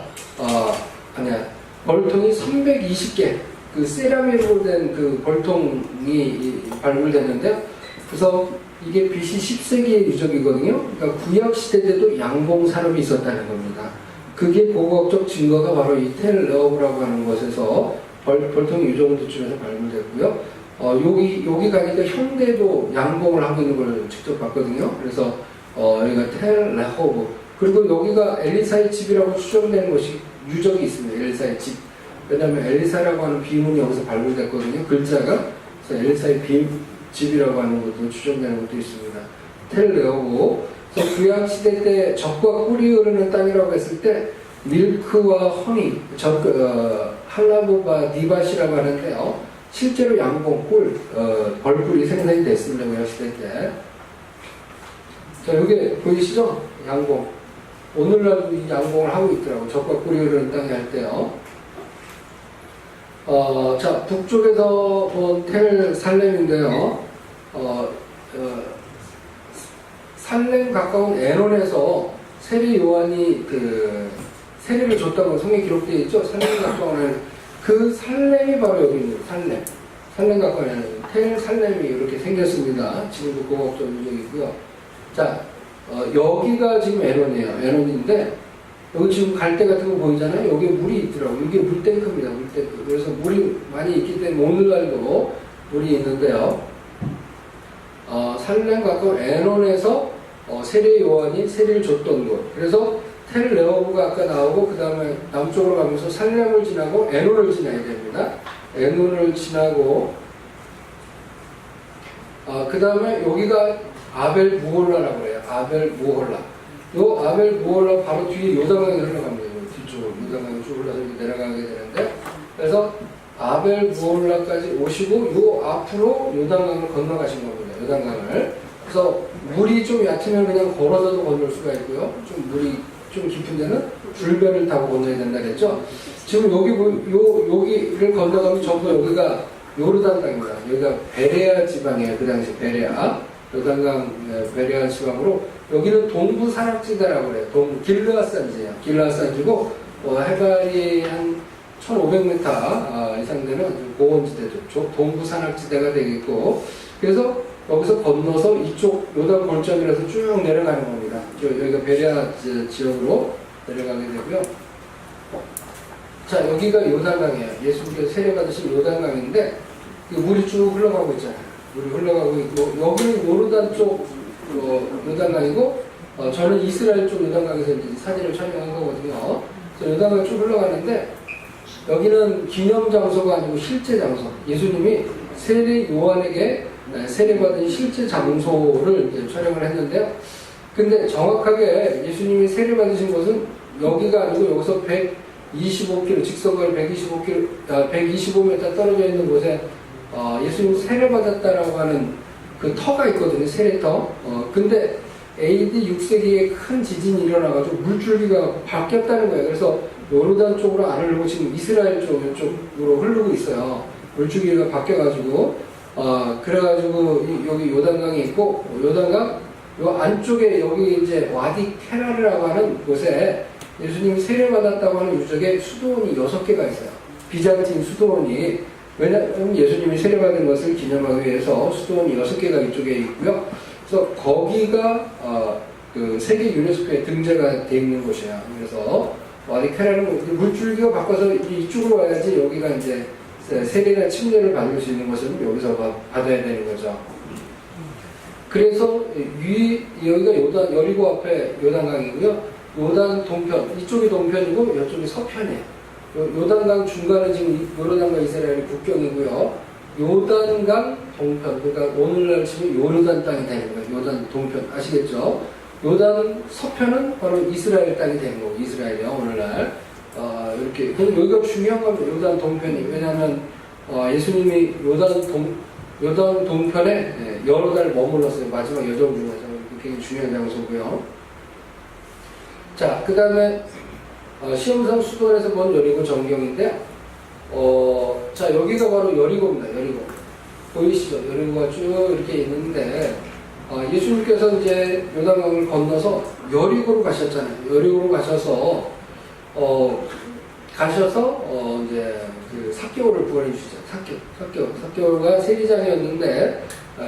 벌통이 320개 그 세라믹으로 된 그 벌통이 발굴됐는데, 그래서 이게 BC 10세기의 유적이거든요. 그러니까 구약시대 때도 양봉 산업이 있었다는 겁니다. 그게 고고학적 증거가 바로 이 텔 레호브라고 하는 곳에서 벌통이 이 정도쯤에서 발굴됐고요. 여기 가니까 현대도 양봉을 하고 있는 걸 직접 봤거든요. 그래서 여기가 텔 레호브, 그리고 여기가 엘리사의 집이라고 추정되는 것이 유적이 있습니다. 엘리사의 집. 왜냐하면 엘리사라고 하는 비문이 여기서 발굴됐거든요. 글자가. 그래서 엘리사의 집이라고 하는 것도 추정되는 것도 있습니다. 텔 레호브. 그래서 구약 시대 때 젖과 꿀이 흐르는 땅이라고 했을 때 밀크와 허니, 할라브바 니밭이라고 하는데요. 실제로 양봉, 꿀, 벌꿀이 생산이 됐습니다. 구약 시대 때. 자, 여기 보이시죠? 양봉. 오늘날도 이 양봉을 하고 있더라고요. 젖과 꿀이 흐르는 땅이 할 때요. 자, 북쪽에서 본 텔 살렘인데요. 살렘 가까운 에논에서 세례 요한이 세례를 줬다고 성경에 기록되어 있죠. 살렘 가까운 그 살렘이 바로 여기 있는 살렘 가까운 텔 살렘이 이렇게 생겼습니다. 지금도 공업적 유적이고요. 자, 여기가 지금 에논이에요. 에논인데 여기 지금 갈대 같은 거 보이잖아요. 여기에 물이 있더라고요. 이게 물탱크입니다. 물탱크. 그래서 물이 많이 있기 때문에 오늘날도 물이 있는데요. 살렘 가까운 에논에서 세례 요한이 세례를 줬던 곳. 그래서 텔 레호브가 아까 나오고 그 다음에 남쪽으로 가면서 살렘을 지나고 에논을 지나야 됩니다. 에논을 지나고 그 다음에 여기가 아벨 무홀라라고 해요. 아벨 무홀라. 요 아벨 무홀라 바로 뒤에 요단강이 흘러갑니다. 뒤쪽으로 요단강이 쭉 흘러서 이렇게 내려가게 되는데, 그래서 아벨 무홀라까지 오시고 요 앞으로 요단강을 건너가신 겁니다. 요단강을. 그래서 물이 좀 얕으면 그냥 걸어서도 건널 수가 있고요. 좀 물이 좀 깊은 데는 불변을 타고 건너야 된다 그랬죠. 지금 여기를 건너가면 전부 여기가 요르단 땅입니다. 여기가 베레아 지방이에요. 그 당시 베레아. 요단강 베레아 지방으로 여기는 동부 산악지대라고 그래요. 길르앗산지예요. 길르앗산지고 해발이 한 1500m 이상 되는 고원지대죠. 동부 산악지대가 되겠고, 그래서 여기서 건너서 이쪽 요단 골짜기라서 쭉 내려가는 겁니다. 여기가 베레아 지역으로 내려가게 되고요. 자, 여기가 요단강이에요. 예수님께서 세례받으신 요단강인데 물이 쭉 흘러가고 있잖아요. 물이 흘러가고 있고, 여기는 요르단 쪽 요단강이고, 저는 이스라엘 쪽 요단강에서 이제 사진을 촬영한 거거든요. 그래서 요단강이 쭉 흘러가는데 여기는 기념 장소가 아니고 실제 장소. 예수님이 세례 요한에게 세례받은 실제 장소를 이제 촬영을 했는데요. 근데 정확하게 예수님이 세례받으신 곳은 여기가 아니고 여기서 125km, 직선거리 125m 떨어져 있는 곳에 예수님 세례받았다라고 하는 그 터가 있거든요. 세례터. 근데 AD 6세기에 큰 지진이 일어나가지고 물줄기가 바뀌었다는 거예요. 그래서 요르단 쪽으로 안 흐르고 지금 이스라엘 쪽으로 흐르고 있어요. 물줄기가 바뀌어가지고. 그래가지고 여기 요단강이 있고, 요단강 요 안쪽에 여기 이제 와디 케라르라고 하는 곳에 예수님이 세례받았다고 하는 유적에 수도원이 6개가 있어요. 비잔틴 수도원이. 왜냐하면 예수님이 세례받은 것을 기념하기 위해서 수도원이 6개가 이쪽에 있고요. 그래서 거기가 그 세계 유네스코에 등재가 되어 있는 곳이에요. 그래서 와디 케라르는 물줄기가 바꿔서 이쪽으로 와야지 여기가 이제 세례나 침례를 받을 수 있는 것은 여기서 받아야 되는 거죠. 그래서 여기가 여리고 앞에 요단강이고요. 요단 동편, 이쪽이 동편이고 이쪽이 서편이에요. 요단강 중간은 지금 요르단과 이스라엘의 국경이고요. 요단강 동편, 그러니까 오늘날 치면 요르단 땅이 되는 거예요. 요단 동편, 아시겠죠? 요단 서편은 바로 이스라엘 땅이 되는 거고, 이스라엘이요, 오늘날. 이렇게. 여기가 중요한 겁니다. 요단 동편이. 왜냐하면, 예수님이 요단 동편에 여러 달 머물렀어요. 마지막 여정 중에서. 굉장히 중요한 장소고요. 자, 그 다음에, 시험상 수도원에서 본 여리고 전경인데, 자, 여기가 바로 여리고입니다. 여리고. 보이시죠? 여리고가 쭉 이렇게 있는데, 예수님께서 이제 요단강을 건너서 여리고로 가셨잖아요. 여리고로 가셔서, 이제 그 삭개오를 구원해 주시죠. 삭개오가 세리장이었는데,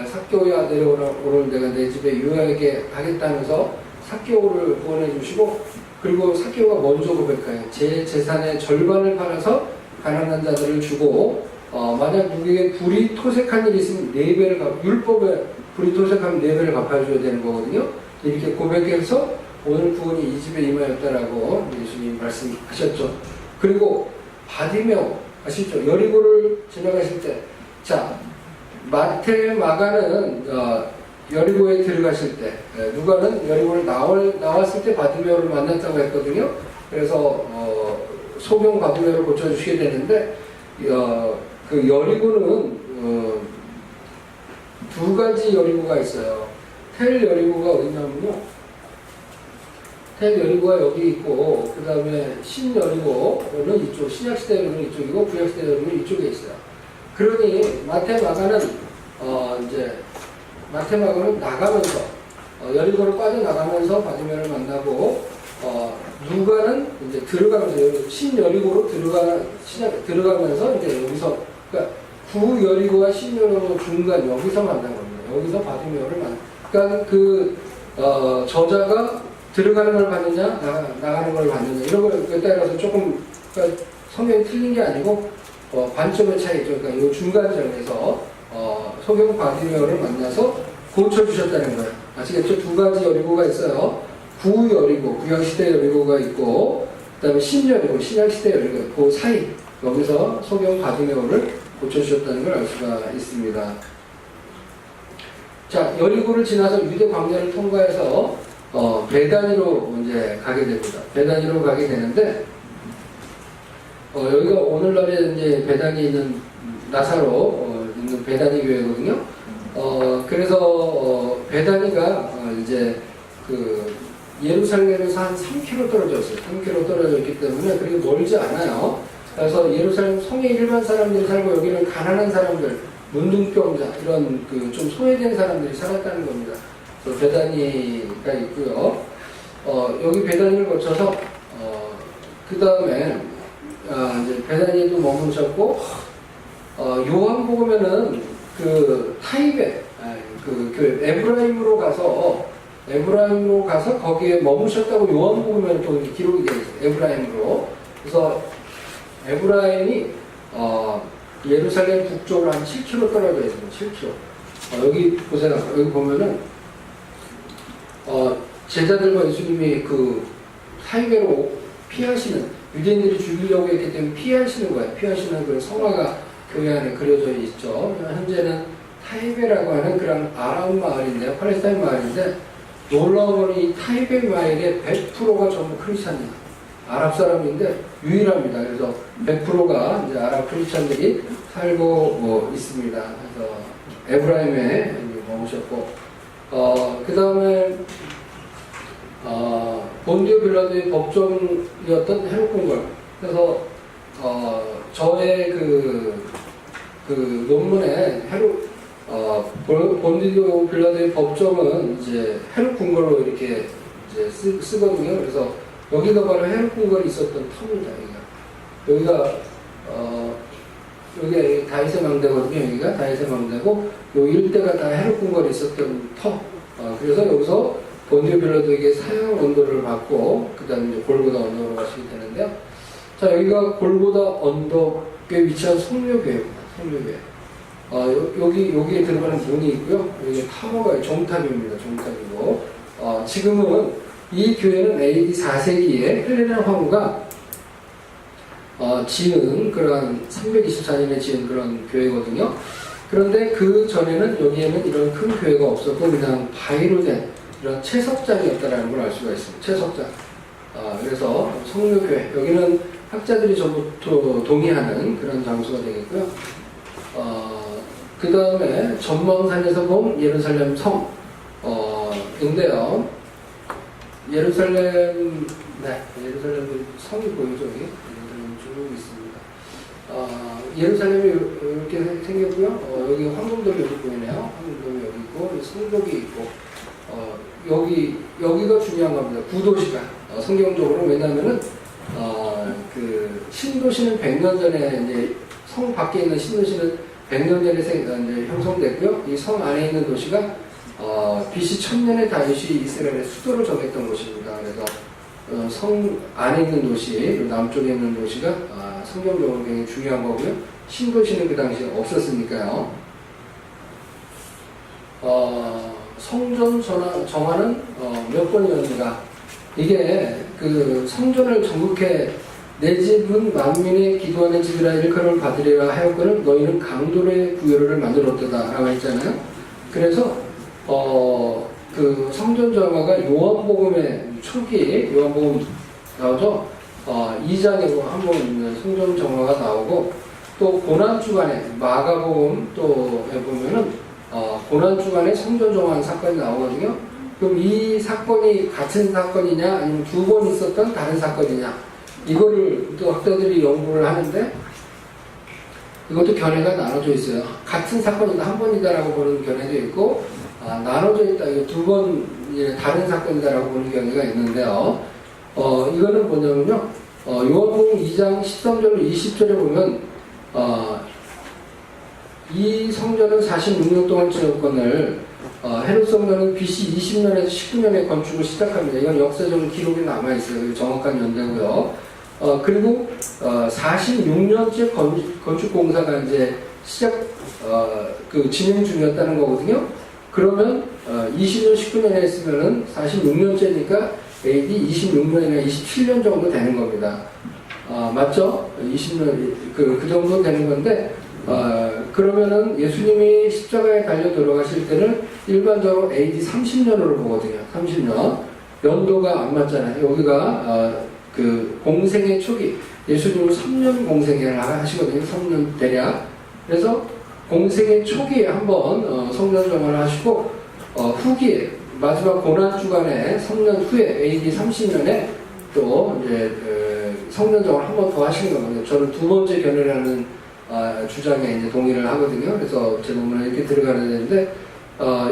삭개오야 내려오는 내가 내 집에 유하게 하겠다면서 삭개오를 구원해 주시고, 그리고 삭개오가 먼저 고백해요. 제 재산의 절반을 팔아서 가난한 자들을 주고 만약 누구에게 불이 토색한 일이 있으면 4배를 율법에 불이 토색하면 4배를 갚아줘야 되는 거거든요. 이렇게 고백해서 오늘 구원이 이 집에 임하였다라고 예수님 말씀하셨죠. 그리고 바디메오 아시죠? 여리고를 지나가실 때, 자 마태 마가는 여리고에 들어가실 때, 누가는 여리고를 나왔을 때 바디메오를 만났다고 했거든요. 그래서 소경 바디메오를 고쳐주시게 되는데 그 여리고는 두 가지 여리고가 있어요. 텔 여리고가 어디냐면요. 텔 여리고가 여기 있고, 그 다음에 신 여리고는 이쪽, 신약시대 여리고는 이쪽이고, 구약시대 여리고는 이쪽에 있어요. 그러니, 마태 마가는 나가면서, 여리고를 빠져나가면서 바디메오를 만나고, 누가는 이제 들어가면서, 신 여리고로 들어가면서, 이제 여기서, 그러니까 구 여리고와 신 여리고 중간, 여기서 만난 겁니다. 여기서 바디메오를 그러니까 저자가 들어가는 걸 봤느냐, 나가는 걸 봤느냐, 이런 거에 따라서 조금, 그러니까 성경이 틀린 게 아니고, 관점의 차이죠. 그러니까 이 중간점에서, 소경 바디메오를 만나서 고쳐주셨다는 거예요. 아시겠죠? 두 가지 여리고가 있어요. 구 여리고, 구약시대 여리고가 있고, 그 다음에 신 여리고, 신약시대 여리고, 그 사이, 여기서 소경 바디메오를 고쳐주셨다는 걸 알 수가 있습니다. 자, 여리고를 지나서 유대 광야를 통과해서 베다니로 이제 가게 됩니다. 베다니로 가게 되는데 여기가 오늘날에 이제 베다니에 있는 나사로 있는 베다니 교회거든요. 그래서 베다니가 이제 그 예루살렘에서 한 3km 떨어져 있어요. 3km 떨어져 있기 때문에 그렇게 멀지 않아요. 그래서 예루살렘 성에 일반 사람들이 살고 여기는 가난한 사람들, 문둥병자 이런 그 좀 소외된 사람들이 살았다는 겁니다. 그래서 베다니가 있고요. 여기 베다니를 거쳐서 그 다음에 이제 베다니에도 머무르셨고 요한복음에는 그 타이베 그 에브라임으로 가서 거기에 머무셨다고 요한복음에는 또 기록이 되어 있어요. 에브라임으로. 그래서 에브라임이 예루살렘 북쪽으로 한 7km 떨어져 있습니다. 7km. 여기 보세요. 여기 보면은 제자들과 예수님이 그 타이베로 피하시는, 유대인들이 죽이려고 했기 때문에 피하시는 거예요. 피하시는 그 성화가 교회 안에 그려져 있죠. 현재는 타이베라고 하는 그런 아랍 마을인데요. 팔레스타인 마을인데 놀라운 건 이 타이베 마을의 100%가 전부 크리스찬이에요. 아랍 사람인데 유일합니다. 그래서 100%가 이제 아랍 크리스찬들이 살고 있습니다. 그래서 에브라임에 머무셨고, 그 다음에 본디오 빌라도의 법정이었던 헤롯궁궐. 그래서 저의 그 논문에 본디오 빌라도의 법정은 이제 헤롯궁궐로 이렇게 이제 쓰거든요. 그래서 여기가 바로 헤롯궁궐이 있었던 터입니다. 여기가 여기 다윗의 망대거든요. 여기가 다윗의 망대고 요 일대가 다 헤롯궁궐이 있었던 터. 그래서 여기서 본디오 빌라도에게 사형 언도를 받고 그 다음에 이제 골고다 언덕으로 가시게 되는데요. 자, 여기가 골고다 언덕에 위치한 성묘교회입니다. 성묘교회. 여기에 들어가는 문이 있고요. 여기 타워가 정탑입니다. 정탑이고 지금은 이 교회는 AD 4세기에 헬레나 황후가 지은 그런 324년에 지은 그런 교회거든요. 그런데 그 전에는 여기에는 이런 큰 교회가 없었고 그냥 바위로 된 이런 채석장이었다는 걸 알 수가 있습니다. 채석장. 그래서 성묘교회. 여기는 학자들이 전부 동의하는 그런 장소가 되겠고요. 그 다음에 전망산에서 본 예루살렘 성인데요. 예루살렘 성이 보이죠, 여기? 예루살렘 쭉 있습니다. 예루살렘이 이렇게 생겼고요. 여기 황금돔이 여기 보이네요. 황금돔이 여기 있고, 성벽이 있고, 여기가 중요한 겁니다. 구도시가. 성경적으로, 왜냐면은, 그, 신도시는 100년 전에, 이제, 성 밖에 있는 신도시는 100년 전에 이제 형성됐고요. 이 성 안에 있는 도시가 BC 1000년에 다윗이 이스라엘의 수도를 정했던 곳입니다. 그래서 성 안에 있는 도시, 그리고 남쪽에 있는 도시가 성경적으로 굉장히 중요한 거고요. 신도시는 그 당시에 없었으니까요. 성전 정화는 몇 번이었는가? 이게 그 성전을 정복해 내 집은 만민의 기도하는 집이라 일컬음을 받으리라 하였거늘 너희는 강도의 구요를 만들었다라고 했잖아요. 그래서 그 성전 정화가 요한복음의 초기 요한복음 나오죠. 2장에 한번 성전 정화가 나오고 또 고난주간에 마가복음 또 보면은 고난주간에 성전 정화한 사건이 나오거든요. 그럼 이 사건이 같은 사건이냐 아니면 두 번 있었던 다른 사건이냐 이거를 또 학자들이 연구를 하는데 이것도 견해가 나눠져 있어요. 같은 사건이다 한 번이다라고 보는 견해도 있고 나눠져 있다 이거 두 번 다른 사건이다라고 보는 견해가 있는데요. 이거는 뭐냐면요. 요한복음 2장 13절로 20절에 보면 이 성전은 46년 동안 지었건을 헤롯 성전은 BC 20년에서 19년에 건축을 시작합니다. 이건 역사적인 기록이 남아있어요. 정확한 연대고요. 그리고 46년째 건축 공사가 이제 진행 중이었다는 거거든요. 그러면 20년 19년에 했으면은 46년째니까 AD 26년이나 27년 정도 되는 겁니다. 맞죠? 20년 그 정도 되는 건데 그러면은 예수님이 십자가에 달려 돌아가실 때는 일반적으로 AD 30년으로 보거든요. 30년 연도가 안 맞잖아요. 여기가 그 공생의 초기 예수님은 3년 공생애를 하시거든요. 3년 대략. 그래서 공생의 초기에 한번 성전 정화를 하시고 후기에 마지막 고난 주간에 3년 후에 AD 30년에 또 이제 성전 정화를 한 번 더 하시는 거거든요. 저는 두 번째 견해라는 주장에 이제 동의를 하거든요. 그래서 제 논문에 이렇게 들어가야 되는데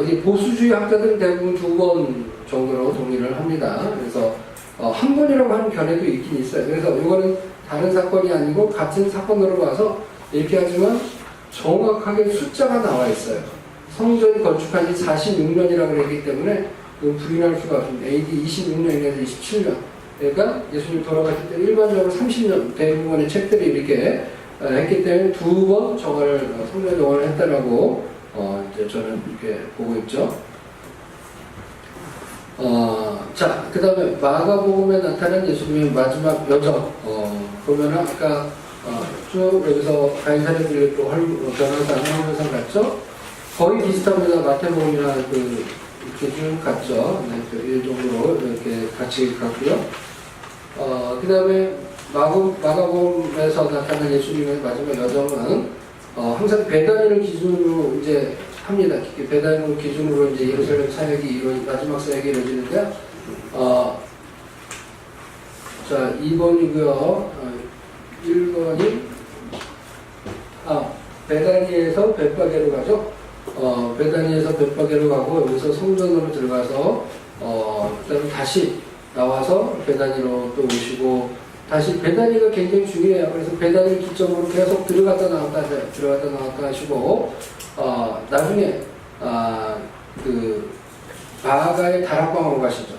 이게 보수주의 학자들은 대부분 두 번 정도로 동의를 합니다. 그래서 한 번이라고 하는 견해도 있긴 있어요. 그래서 이거는 다른 사건이 아니고 같은 사건으로 봐서 이렇게 하지만 정확하게 숫자가 나와 있어요. 성전이 건축한 지 46년이라고 그랬기 때문에 부인할 수가 없습니다. AD 26년에서 27년. 그러니까 예수님 돌아가실 때 일반적으로 30년 대부분의 책들이 이렇게 했기 때문에 두 번 성전 정화를 했다라고 이제 저는 이렇게 보고 있죠. 자, 그 다음에 마가복음에 나타난 예수님의 마지막 여정 보면은 아까 쭉 여기서 가이사랴 빌립보 변호사 항해사 갔죠. 거의 비슷합니다. 마태복음이나 이렇게 쭉 갔죠. 네, 이 정도로 이렇게 같이 갔고요. 그 다음에 마가복음에서 나타난 예수님의 마지막 여정은 항상 베다니를 기준으로 이제 합니다. 베다니를 기준으로 이제 예루살렘 사역이 마지막 사역이 이루어지는데요. 자, 2번이고요. 1번이 베다니에서 벳바게로 가죠. 베다니에서 벳바게로 가고 여기서 성전으로 들어가서 그다음에 다시 나와서 베다니로 또 오시고 다시 베다니가 굉장히 중요해요. 그래서 베다니 기점으로 계속 들어갔다 나왔다 하시고 나중에 그 마가의 다락방으로 가시죠.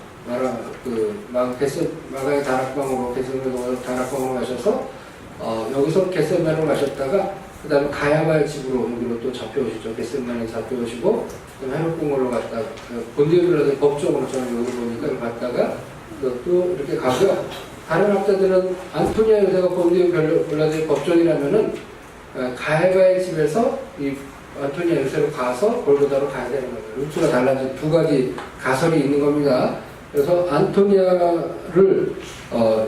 마가의 다락방으로 겟세마네 다락방으로 가셔서 여기서 겟세마네로 가셨다가 그 다음에 가야바의 집으로 여기로 또 잡혀오시죠. 겟세마네 잡혀오시고 그다음에 헤롯 궁궐로 갔다가 본디오 빌라도의 법정으로 저는 여기 보니까 갔다가 또 이렇게 가고요. 다른 학자들은 안토니아 요새가 본디오 빌라도의 법정이라면은 가야바의 집에서 이 안토니아 요새로 가서 골고다로 가야 되는 거예요. 루트가 달라진 두 가지 가설이 있는 겁니다. 그래서 안토니아를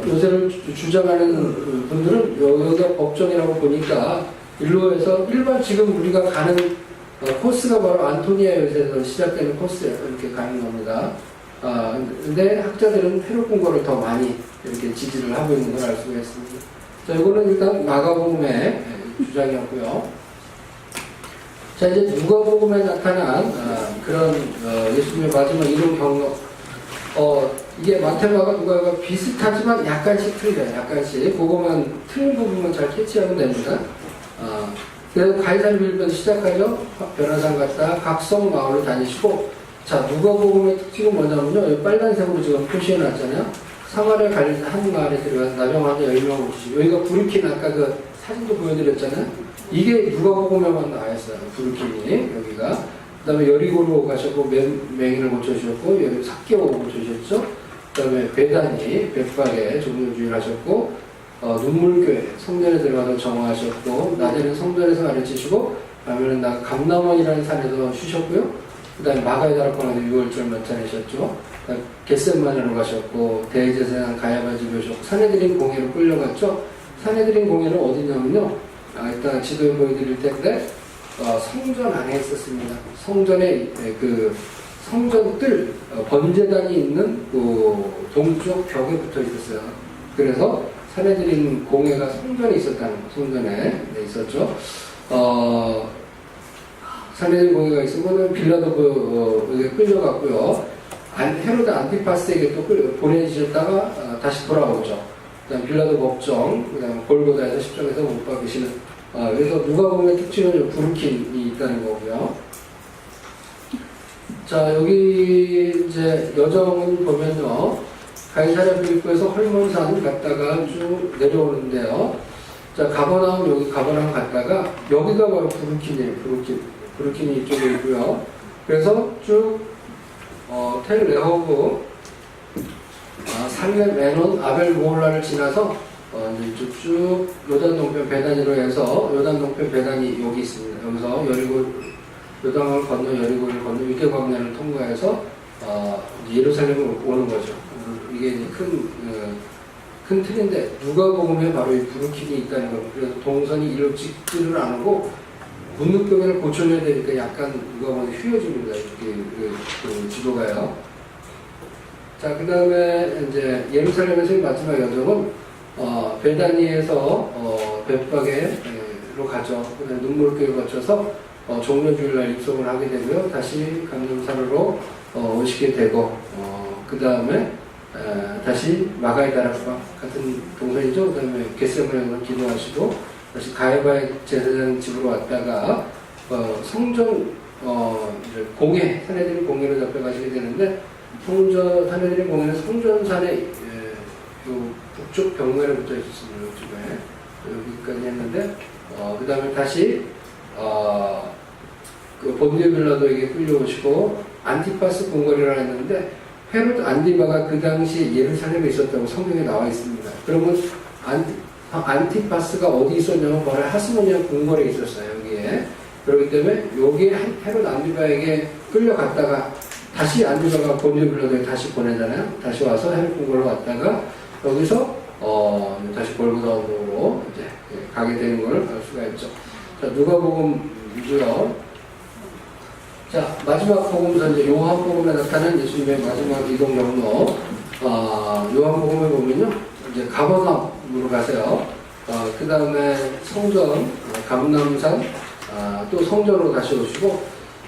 요새를 주장하는 분들은 여기가 법정이라고 보니까 일로 해서 일반 지금 우리가 가는 코스가 바로 안토니아 요새에서 시작되는 코스예요. 이렇게 가는 겁니다. 근데 학자들은 헤롯 궁궐을 더 많이 이렇게 지지를 하고 있는 걸 알 수가 있습니다. 자, 이거는 일단 마가복음의 주장이었고요. 자, 이제 누가복음에 나타난 그런 예수님의 마지막 이런 경력. 이게 마태마가 누가가 비슷하지만 약간씩 틀려요. 약간씩. 그거만 틀린 부분만 잘 캐치하면 됩니다. 그래서 가이사랴 빌립보에서 시작하죠. 변화산 갔다 각성 마을로 다니시고, 자, 누가복음의 특징은 뭐냐면요. 여기 빨간색으로 지금 표시해 놨잖아요. 사마리아 갈릴리 한 마을에 들어가서 나병 환자 10명을 주시고, 여기가 부르킨 아까 그 사진도 보여드렸잖아요. 이게 누가복음에만 나와 있어요. 부르키니 여기가. 그다음에 여리고로 가셨고 맹인을 고쳐주셨고 여기 삭개오 고쳐주셨죠. 그다음에 베다니 백박에 종료주의를 하셨고 눈물교회 성전에 들어가서 정화하셨고 낮에는 성전에서 가르치시고 밤에는 감남원이라는 산에서 쉬셨고요. 그다음에 마가의 다락방에서 6월절 만찬하셨죠. 겟셋마네로 가셨고 대제사장 가야바 집에 오셨고 사내들인 공회로 끌려갔죠. 사내들인 공회는 어디냐면요. 일단 지도에 보여드릴 텐데 성전 안에 있었습니다. 성전에 그 성전 뜰 번제단이 있는 그 동쪽 벽에 붙어 있었어요. 그래서 사내들인 공회가 성전에 있었다는 거, 성전에 있었죠. 사내들인 공회가 있으면 빌라도에게 끌려갔고요. 헤로드 안티파스에게 또 보내주셨다가 다시 돌아오죠. 그다음 빌라도 법정, 그다음 골고다에서 십자가에서 못 박으시는. 그래서 누가복음의 특징은 부르킨이 있다는 거고요. 자, 여기 이제 여정은 보면요. 가이사랴 빌립보에서 헐몬산 갔다가 쭉 내려오는데요. 자, 가버나움, 여기 가버나움 갔다가 여기가 바로 부르킨이에요. 부르킨이 이쪽에 있고요. 그래서 쭉 텔 레호브, 살레 메논, 아벨 모홀라를 지나서 이제 쭉 요단 동편 베다니로 해서 요단 동편 베다니 여기 있습니다. 여기서 요단강을 건너 여리고를 건너 유대 광야를 통과해서 예루살렘으로 오는 거죠. 이게 이제 큰 틀인데 누가복음에 바로 이 부르킨이 있다는 겁니다. 그래서 동선이 이루어지지를 않고 문득병을 고쳐줘야 되니까 약간 누가복음이 휘어집니다. 이렇게 그 지도가요. 자, 그 다음에 이제 예루살렘에서의 마지막 여정은 베다니에서 벳박에로 가죠. 그다음에 눈물교를 거쳐서 종려주일날 입성을 하게 되고요. 다시 감람산으로 오시게 되고 그 다음에 다시 마가의 다락방 같은 동선이죠. 그 다음에 겟세마네에서 기도하시고 다시 가야바의 제사장 집으로 왔다가 성전 공회 사내들인 공회로 잡혀가시게 되는데 사내들인 공회는 성전산에 북쪽 벽면에 붙어 있었습니다. 이쪽에 여기까지 했는데 그 다음에 다시 그 본디오 빌라도에게 끌려오시고 안티파스 궁궐이라 했는데 헤롯 안디바가 그 당시 예루살렘에 있었다고 성경에 나와 있습니다. 그러면 안티파스가 어디 있었냐면 바로 하스모니아 궁궐에 있었어요. 여기에. 그렇기 때문에 여기에 헤롯 안디바에게 끌려갔다가 다시 안디바가 본디오 빌라도에 다시 보내잖아요. 다시 와서 헤롯 궁궐로 왔다가 여기서 다시 골고다로 이제 가게 되는 걸 알 수가 있죠. 자, 누가복음이고요. 자, 마지막 복음서 이제 요한복음에 나타난 예수님의 마지막 이동 경로. 요한복음에 보면요, 이제 가버나움으로 가세요. 그 다음에 성전, 감람산, 또 성전으로 다시 오시고,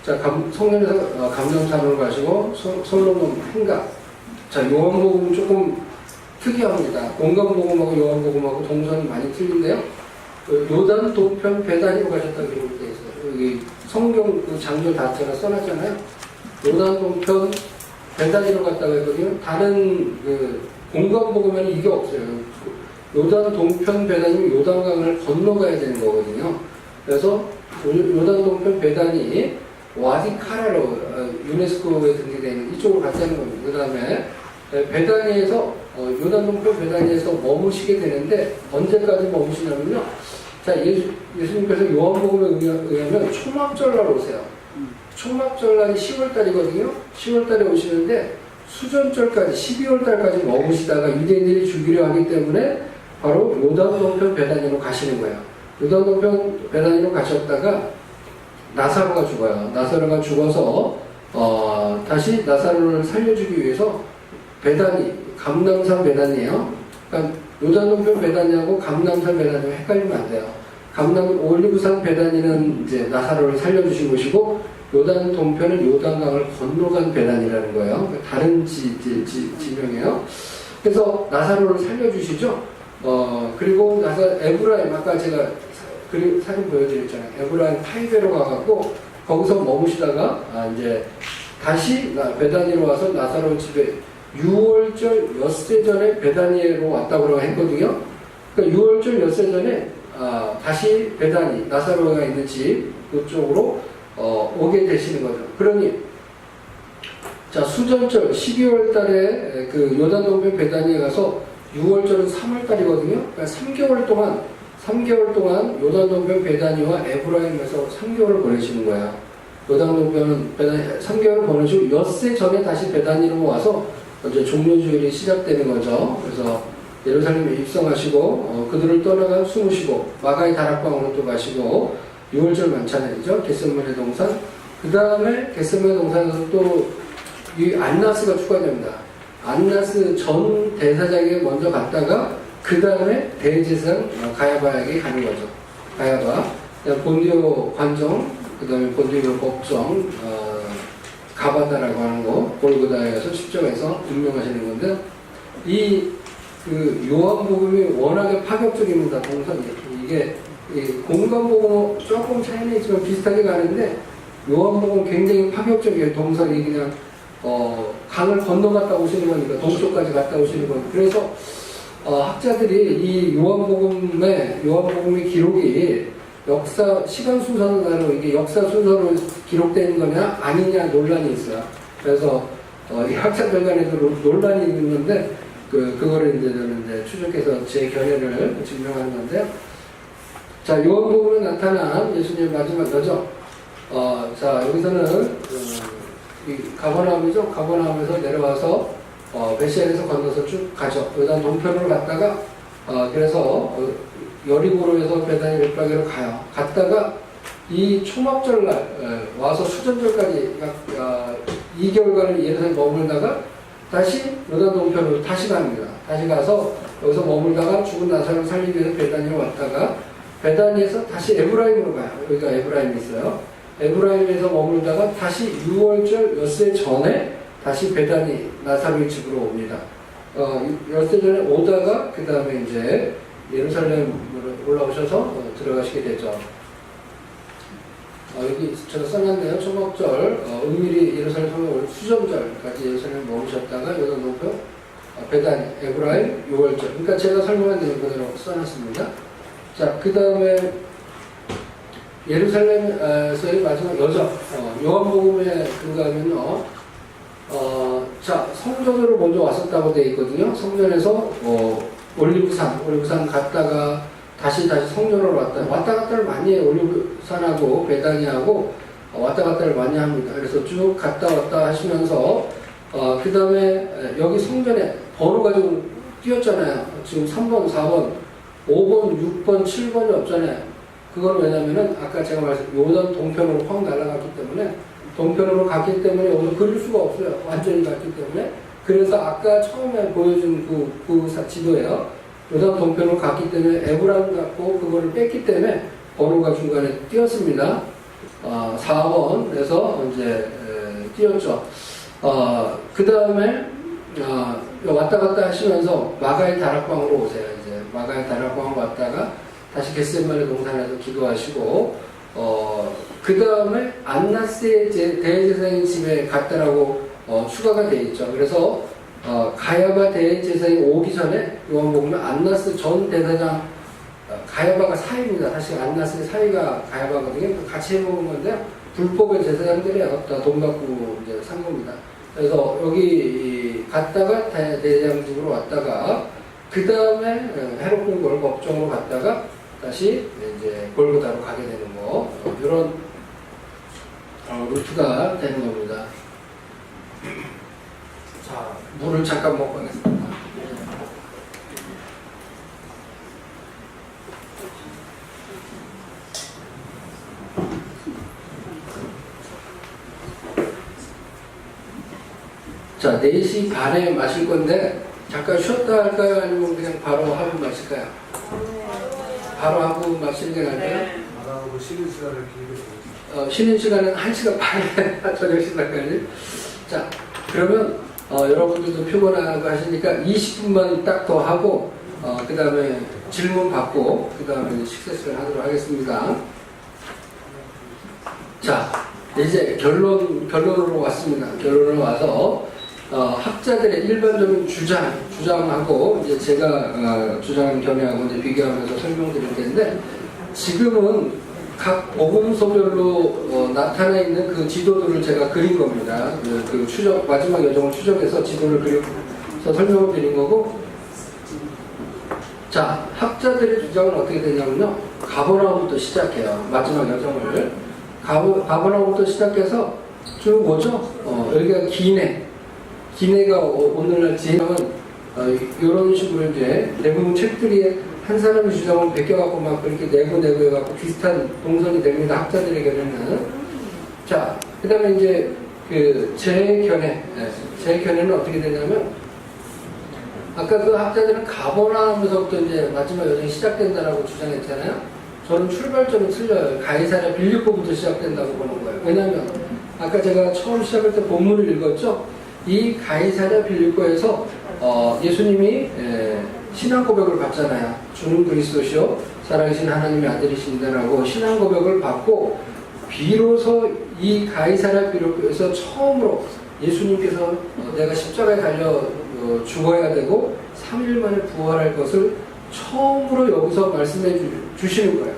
자, 성전에서 감람산으로 가시고 솔로몬 행각. 자, 요한복음은 조금 특이합니다. 공간복음하고 요한복음하고 동선이 많이 틀린데요. 요단 동편 베다니로 가셨다고 기록되어 있어요. 여기 성경 그 장면 자체가 써놨잖아요. 요단 동편 베다니로 갔다고 했거든요. 다른 그 공간복음에는 이게 없어요. 요단 동편 베다니면 요단강을 건너가야 되는 거거든요. 그래서 요단 동편 베다니 와디카라로 유네스코에 등재되어 있는 이쪽으로 갔다는 겁니다. 그 다음에 베다니에서 요단 동편 베다니에서 머무시게 되는데 언제까지 머무시냐면요. 자, 예수님께서 요한복음에 의하면 초막절날 오세요. 초막절날이 10월달이거든요. 10월달에 오시는데 수전절까지 12월달까지 머무시다가 유대인들이 죽이려 하기 때문에 바로 요단 동편 베다니로 가시는 거예요. 요단 동편 베다니로 가셨다가 나사로가 죽어요. 나사로가 죽어서 다시 나사로를 살려주기 위해서 베다니, 감람산 베다니예요. 그러니까 요단 동편 베다니하고 감람산 베다니가 헷갈리면 안 돼요. 올리브산 베다니는 이제 나사로를 살려주신 곳이고 요단 동편은 요단강을 건너간 베다니라는 거예요. 그러니까 다른 지명이에요. 그래서 나사로를 살려주시죠. 그리고 에브라임 아까 제가 사진 보여드렸잖아요. 에브라임 타이베로 가갖고 거기서 머무시다가 이제 다시 베다니로 와서 나사로 집에 6월절 엿새 전에 베다니로 왔다고 했거든요. 그러니까 6월절 엿새 전에 다시 베다니 나사로가 있는 집 그쪽으로 오게 되시는 거죠. 그러니 자 수전절 12월 달에 그 요단 동편 베다니에 가서 6월절은 3월 달이거든요. 그러니까 3개월 동안 요단 동편 베다니와 에브라임에서 3개월을 보내시는 거야. 요단 동편 베다니 3개월을 보내시고 엿새 전에 다시 베다니로 와서 이제 종료주일이 시작되는 거죠. 그래서 예루살렘에 입성하시고 그들을 떠나가 숨으시고 마가의 다락방으로 또 가시고 6월절 만찬이죠. 겟세마네 동산. 그 다음에 겟세마네 동산에서 또 이 안나스가 추가됩니다. 안나스 전 대사장에 먼저 갔다가 그 다음에 대제사장 가야바에게 가는 거죠. 가야바, 본디오 관정, 그 다음에 본디오 법정, 가바다라고 하는 거, 골고다에서 십자가에서 운명하시는 건데, 그 요한복음이 워낙에 파격적입니다. 동선이. 이게 공간복음 조금 차이는 있지만 비슷하게 가는데, 요한복음 굉장히 파격적이에요. 동선이 그냥, 강을 건너갔다 오시는 거니까, 동쪽까지 갔다 오시는 거니까. 그래서, 학자들이 이 요한복음의 기록이 시간 순서로 이게 역사 순서로 기록된 거냐 아니냐 논란이 있어요. 그래서 이 학자들 간에도 논란이 있는데 그거를 이제 저는 이제 추적해서 제 견해를 증명하는 건데요. 자, 요한복음에 나타난 예수님의 마지막 여정. 자, 여기서는 이 가버나움이죠. 가버나움에서 내려와서 베시안에서 건너서 쭉 가죠. 요단 동편으로 갔다가 그래서 여리고로에서 베다니 벳바게로 가요. 갔다가 이 초막절 날 와서 수전절까지 약 2개월간을 예루살렘 머물다가 다시 요단 동편으로 다시 갑니다. 다시 가서 여기서 머물다가 죽은 나사로를 살리기 위해서 베다니로 왔다가 베다니에서 다시 에브라임으로 가요. 여기가 에브라임이 있어요. 에브라임에서 머물다가 다시 6월절 엿새 전에 다시 베다니 나사로의 집으로 옵니다. 엿새 전에 오다가 그 다음에 이제 예루살렘으로 올라오셔서 들어가시게 되죠. 여기 제가 써놨네요. 초막절, 은밀히 예루살렘 성령 수정절까지 예루살렘 머무셨다가 요단 동편, 베다니, 에브라임, 6월절. 그러니까 제가 설명한 내용 그대로 써놨습니다. 자, 그 다음에 예루살렘에서의 마지막 여정, 요한복음에 근거하면요. 자, 성전으로 먼저 왔었다고 되어 있거든요. 성전에서 올리브산 갔다가 다시 성전으로 왔다 갔다를 많이 해요. 올리브산하고 베다니하고 왔다 갔다를 많이 합니다. 그래서 쭉 갔다 왔다 하시면서 그 다음에 여기 성전에 번호가 좀 띄었잖아요. 지금 3번, 4번, 5번, 6번, 7번이 없잖아요. 그건 왜냐면은 아까 제가 말씀 요단 동편으로 확 날아갔기 때문에 동편으로 갔기 때문에 오늘 그릴 수가 없어요. 완전히 갔기 때문에. 그래서 아까 처음에 보여준 그 지도예요. 요단 동편으로 갔기 때문에 에브라임 갖고 그거를 뺐기 때문에 번호가 중간에 띄었습니다. 4번에서 이제 띄었죠. 그 다음에 왔다 갔다 하시면서 마가의 다락방으로 오세요. 이제 마가의 다락방으로 왔다가 다시 겟세마네 동산에서 기도하시고 그 다음에 안나스의 대제사장의 집에 갔다라고 추가가 되어 있죠. 그래서 가야바 대제사장이 오기 전에 요한복음에 안나스 전 대사장 가야바가 사위입니다. 사실 안나스의 사위가 가야바거든요. 같이 해먹은 건데 불법의 제사장들이에요. 다 돈 받고 이제 산 겁니다. 그래서 여기 갔다가 대제사장 집으로 왔다가 그 다음에 헤롯 골 법정으로 갔다가 다시 이제 골고다로 가게 되는 거 이런 루트가 되는 겁니다. 자, 물을 잠깐 먹고 하겠습니다. 자, 4시 반에 마실 건데 잠깐 쉬었다 할까요? 아니면 그냥 바로 하고 마실까요? 바로 하고 마시는 게 나을까요? 바로 쉬는 시간을 길게 쉬는 시간은 1시간 반에 저녁 시간까지. 자, 그러면 여러분들도 피곤하고 하시니까 20분만 딱 더 하고 그 다음에 질문 받고 그 다음에 식사 시간 하도록 하겠습니다. 자, 이제 결론으로 왔습니다. 결론으로 와서 학자들의 일반적인 주장하고 이제 제가 주장한 견해하고 이제 비교하면서 설명드릴 텐데, 지금은 각 복음서별로 나타나 있는 그 지도들을 제가 그린 겁니다. 그 추적, 마지막 여정을 추적해서 지도를 그려서 설명을 드린 거고, 자, 학자들의 주장은 어떻게 되냐면요, 가버나움부터 시작해요. 마지막 여정을 가버나움부터 시작해서 쭉 뭐죠? 여기가 기내가 오늘날 지혜는 이런 식으로 이제 대부분 책들이 한 사람의 주장을 베껴갖고 막 그렇게 내고 해갖고 비슷한 동선이 됩니다. 학자들의 견해는. 자, 그 다음에 이제 제 견해는 어떻게 되냐면, 아까 그 학자들은 가버나움에서부터 이제 마지막 여정이 시작된다라고 주장했잖아요. 저는 출발점이 틀려요. 가이사랴 빌립보부터 시작된다고 보는 거예요. 왜냐하면 아까 제가 처음 시작할 때 본문을 읽었죠. 이 가이사랴 빌립보에서 예수님이 신앙 고백을 받잖아요. 주는 그리스도시요 살아계신 하나님의 아들이신다라고 신앙 고백을 받고, 비로소 이 가이사랴 빌립보에서 처음으로 예수님께서 내가 십자가에 달려 죽어야 되고 3일 만에 부활할 것을 처음으로 여기서 말씀해 주시는 거예요.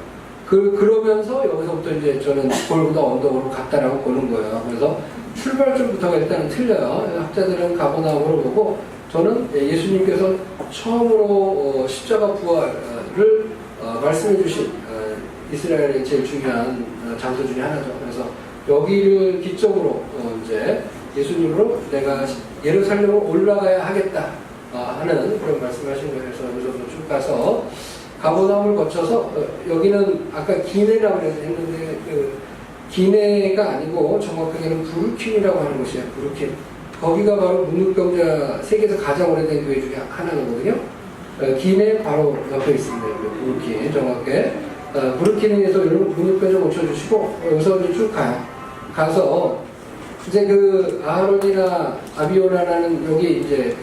그러면서 여기서부터 이제 저는 골고다 언덕으로 갔다라고 보는 거예요. 그래서 출발점부터가 일단은 틀려요. 학자들은 가버나움으로 보고, 저는 예수님께서 처음으로 십자가 부활을 말씀해 주신 이스라엘의 제일 중요한 장소 중에 하나죠. 그래서 여기를 기점으로 이제 예수님으로 내가 예루살렘으로 올라가야 하겠다 하는 그런 말씀을 하신 거예요. 그래서 여기서부터 쭉 가서 가버나움을 거쳐서 여기는 아까 기내라고 했는데 기내가 아니고 정확하게는 부르킨이라고 하는 곳이에요. 부르킨. 거기가 바로 문득병자 세계에서 가장 오래된 교회 중에 하나거든요. 기내 바로 옆에 있습니다. 부르킨 정확하게. 부르킨에서 여러분 문득병자 모셔주시고 여기서 이제 쭉 가요. 가서 이제 아하론이나 아비오라라는 여기 이제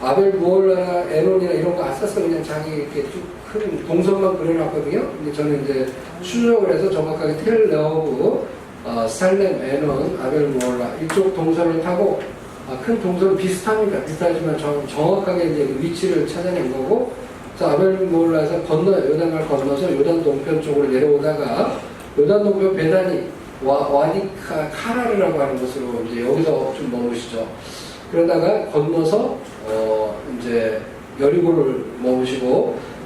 아벨 무올라나 에논이나 이런 거 아싸서 그냥 자기 이렇게 쭉 큰 동선만 그려놨거든요. 근데 저는 이제 추적을 해서 정확하게 텔 레오브, 살렘, 에논, 아벨 무올라 이쪽 동선을 타고 큰 동선 비슷합니다. 비슷하지만 정확하게 이제 위치를 찾아낸 거고, 자, 아벨 무올라에서 요단강을 건너서 요단 동편 쪽으로 내려오다가 요단 동편 베다니 와디카 카라르라고 하는 곳으로 이제 여기서 좀 머무시죠. 그러다가 건너서 이제 여리고를 머무시고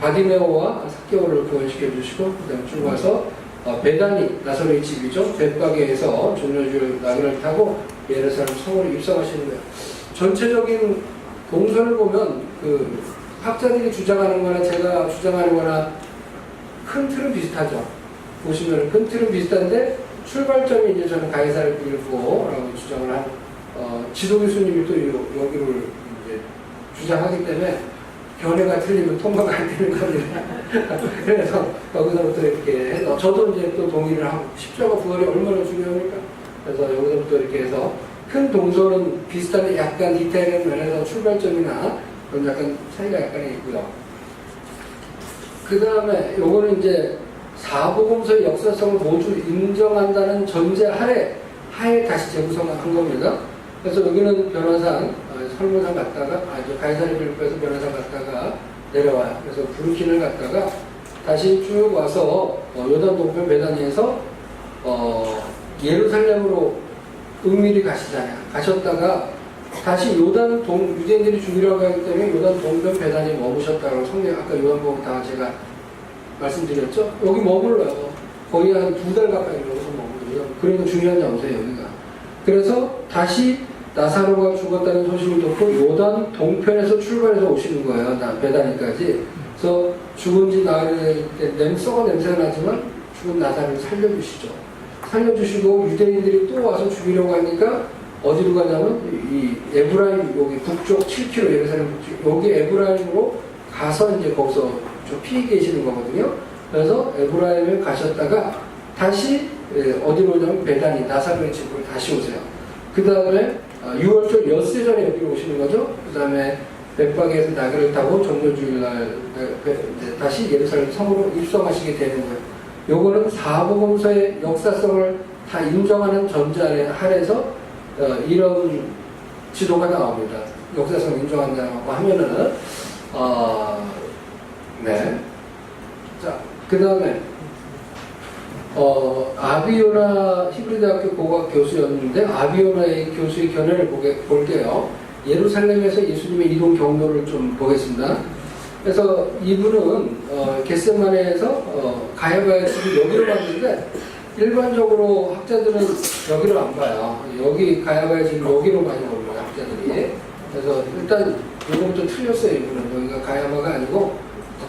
바디메오와 삭개오를 구원시켜 주시고, 그다음에 쭉 와서 베다니 나사로의 집이죠. 벳바게에서 종려줄 나귀를 타고 예루살렘 성으로 입성하시는 거예요. 전체적인 동선을 보면 학자들이 주장하는 거나 제가 주장하는 거나 큰 틀은 비슷하죠. 보시면 큰 틀은 비슷한데 출발점이 이제 저는 가이사랴 빌립보라고 주장을 한 지도 교수님이 또 여기를 이제 주장하기 때문에 견해가 틀리면 통과가 안 되는 겁니다. 그래서 여기서부터 이렇게 해서 저도 이제 또 동의를 하고, 십자가 부활이 얼마나 중요합니까? 그래서 여기서부터 이렇게 해서 큰 동선은 비슷한데 약간 디테일한 면에서 출발점이나 그런 약간 차이가 약간 있고요. 그 다음에 요거는 이제 사복음서의 역사성을 모두 인정한다는 전제 하에 다시 재구성한 겁니다. 그래서 여기는 변화산, 설문산 갔다가, 가이사랴 빌립보에서 변화산 갔다가 내려와요. 그래서 부르킨을 갔다가 다시 쭉 와서 요단 동편 베다니에서 예루살렘으로 은밀히 가시잖아요. 가셨다가 다시 유대인들이 죽이려고 하기 때문에 요단 동편 베다니에 머무셨다고 성경 아까 요한복음 다 제가 말씀드렸죠? 여기 머물러요. 거의 한 2달 가까이 여기서 머물러요. 그래도 중요한 장소예요, 여기가. 그래서 다시 나사로가 죽었다는 소식을 듣고 요단 동편에서 출발해서 오시는 거예요. 베다니까지. 그래서 죽은 지 나흘 때 썩어 냄새가 나지만 죽은 나사로를 살려주시죠. 살려주시고 유대인들이 또 와서 죽이려고 하니까 어디로 가냐면 이 에브라임 여기 북쪽 7km 예루살렘 북쪽 여기 에브라임으로 가서 이제 거기서 좀 피해 계시는 거거든요. 그래서 에브라임에 가셨다가 다시 어디로 오냐면 베다니 나사로의 집으로 다시 오세요. 그 다음에 6월절 엿새 전에 여기로 오시는 거죠. 그 다음에 벳바게에서 나귀를 타고 정묘주일날 다시 예루살렘 성으로 입성하시게 되는 거예요. 요거는 사복음서의 역사성을 다 인정하는 전제 아래에서 이런 지도가 나옵니다. 역사상 인정한다고 하면은 네. 자, 그 다음에 아비오나 히브리대학교 고고학 교수였는데 아비오나의 교수의 견해를 볼게요. 예루살렘에서 예수님의 이동 경로를 좀 보겠습니다. 그래서 이분은 겟세마네에서 가야바의 집이 여기로 갔는데 일반적으로 학자들은 여기로 안 봐요. 여기 가야바의 집 여기로 많이 옵니다. 학자들이. 그래서 일단 이거부터 틀렸어요. 이분은 여기가 가야바가 아니고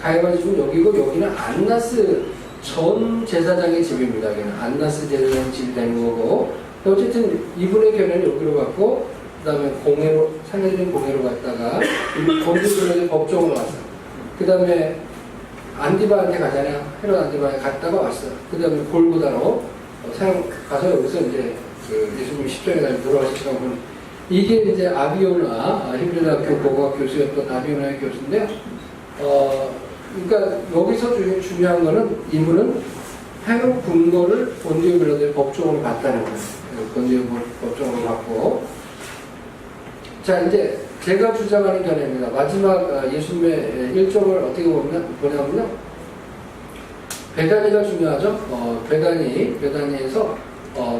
가야바 집은 여기고 여기는 안나스 전 제사장의 집입니다. 여기는 안나스 제사장 집이 되는 거고 어쨌든 이분의 견해는 여기로 갔고 그 다음에 공회로 산헤드린 공회로 갔다가 건드들에서 법정으로 왔어요. 그 다음에 안디바한테 가잖아요. 헤롯 안디바에 갔다가 왔어요. 그 다음에 골고다로 가서 여기서 이제 그 예수님 십자가에 달려 돌아가시다가 보면 이게 이제 아비오나 히브리대학교 고고학 교수였던 아비오나의 교수인데 그러니까 여기서 중요한 거는 이분은 헤롯 분거를 본디오 빌라도의 법정으로 갔다는 거예요. 본디오 법정으로 갔고 자 이제 제가 주장하는 견해입니다. 마지막 예수님의 일정을 어떻게 보냐면요. 베다니가 중요하죠. 베다니에서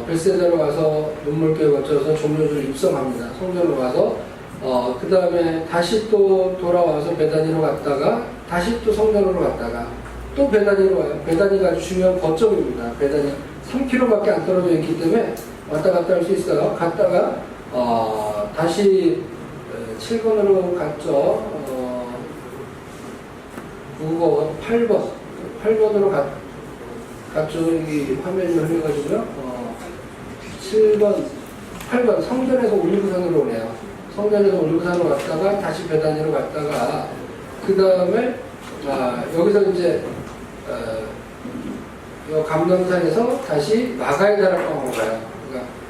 벳세다로 와서 눈물교에 거쳐서 종료주를 입성합니다. 성전으로 가서 그 다음에 다시 또 돌아와서 베다니로 갔다가 다시 또 성전으로 갔다가 또 베다니로 와요. 베다니가 아주 중요한 거점입니다. 베다니 3km밖에 안 떨어져 있기 때문에 왔다 갔다 할 수 있어요. 갔다가 다시 7번으로 갔죠. 9번, 8번으로 갔죠. 여기 화면이 흘려가지고요. 7번, 8번 성전에서 올리브산으로 오네요. 성전에서 올리브산으로 갔다가 다시 베다니로 갔다가 그 다음에 여기서 이제 감람산에서 다시 마가의 다락방으로 가요.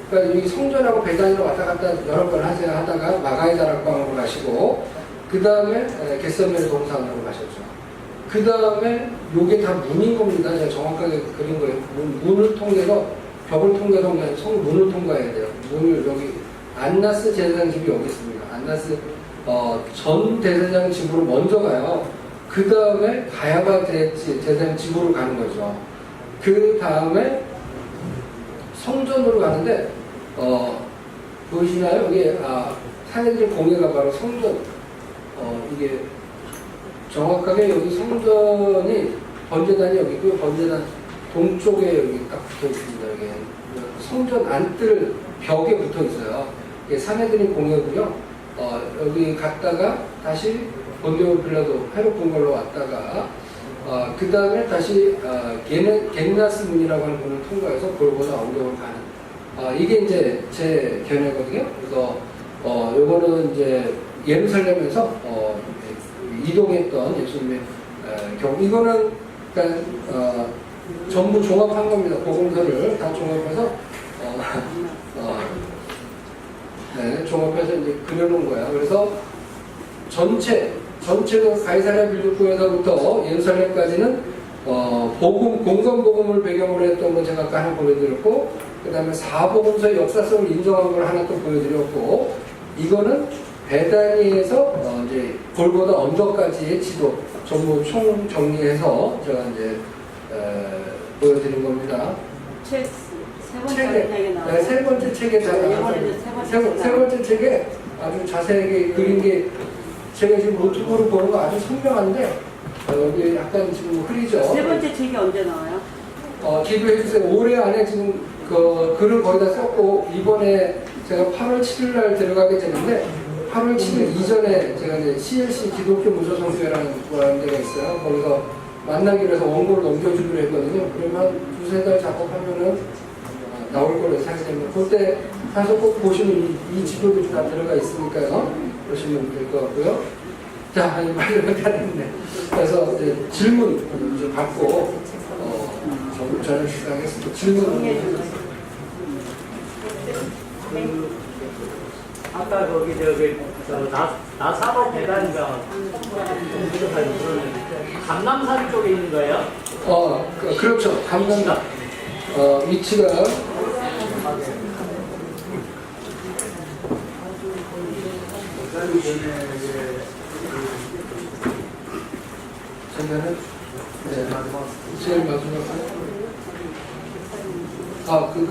그러니까 여기 성전하고 베다니로 왔다 갔다 여러 번 하다가 마가의 다락방으로 가시고 그 다음에 겟세마네 동산으로 가셨죠. 그 다음에 요게 다 문인 겁니다. 제가 정확하게 그린 거예요. 문을 통해서 벽을 통해서 그냥 성문을 통과해야 돼요. 문을 여기 안나스 제사장 집이 여기 있습니다. 안나스 전 대제사장 집으로 먼저 가요. 그 다음에 가야바 제사장 집으로 가는 거죠. 그 다음에 성전으로 가는데 보이시나요? 이게 산헤드린 공회가 바로 성전. 이게 정확하게 여기 성전이 번제단이 여기 있고요. 번제단 동쪽에 여기 딱 붙어 있습니다. 여기 성전 안뜰 벽에 붙어 있어요. 이게 산헤드린 공회고요. 여기 갔다가 다시 본디오 빌라도 헤롯 궁궐로 왔다가 그 다음에 다시 겟나스 문이라고 하는 문을 통과해서 골고다 언덕으로 가는 이게 이제 제 견해거든요. 그래서 요거는 이제 예루살렘에서 이동했던 예수님의 경우 이거는 그러니까 전부 종합한 겁니다. 복음서를 다 종합해서 종합해서 이제 그려놓은 거야. 그래서 전체도 가이사랴 빌립보에서부터 예루살렘까지는 공간 복음을 배경으로 했던 거 제가 아까 하나 보여드렸고, 그 다음에 사복음서의 역사성을 인정한 걸 하나 또 보여드렸고, 이거는 베다니에서 이제 골고다 언덕까지의 지도 전부 총 정리해서 제가 이제 보여드린 겁니다. 세 번째 책에 세 번째 책에 아주 자세하게 그린 게 제가 지금 노트북으로 보는 거 아주 선명한데 여기 약간 지금 흐리죠. 세 번째 책이 언제 나와요? 기도해 주세요. 올해 안에 지금 그 글을 거의 다 썼고 이번에 제가 8월 7일 날 들어가게 되는데 8월 7일 이전에 제가 이제 CLC 기독교 무소성교회라는 데가 있어요. 거기서 만나기로 해서 원고를 넘겨주기로 했거든요. 그러면 두세 달 작업하면은 나올 걸로 생각됩니다. 그때 가서 꼭 보시면 이 지도도 다 들어가 있으니까요. 보시면 될 것 같고요. 자, 말을 다 했네. 그래서 이제 질문 좀 받고 저녁 식사하겠습니다. 질문. 아까 거기 나사바 대단인가 감남산 쪽에 있는 거예요? 그렇죠. 감남산 위치가 배달이 전에 전에는 네. 마지막 제일 마지막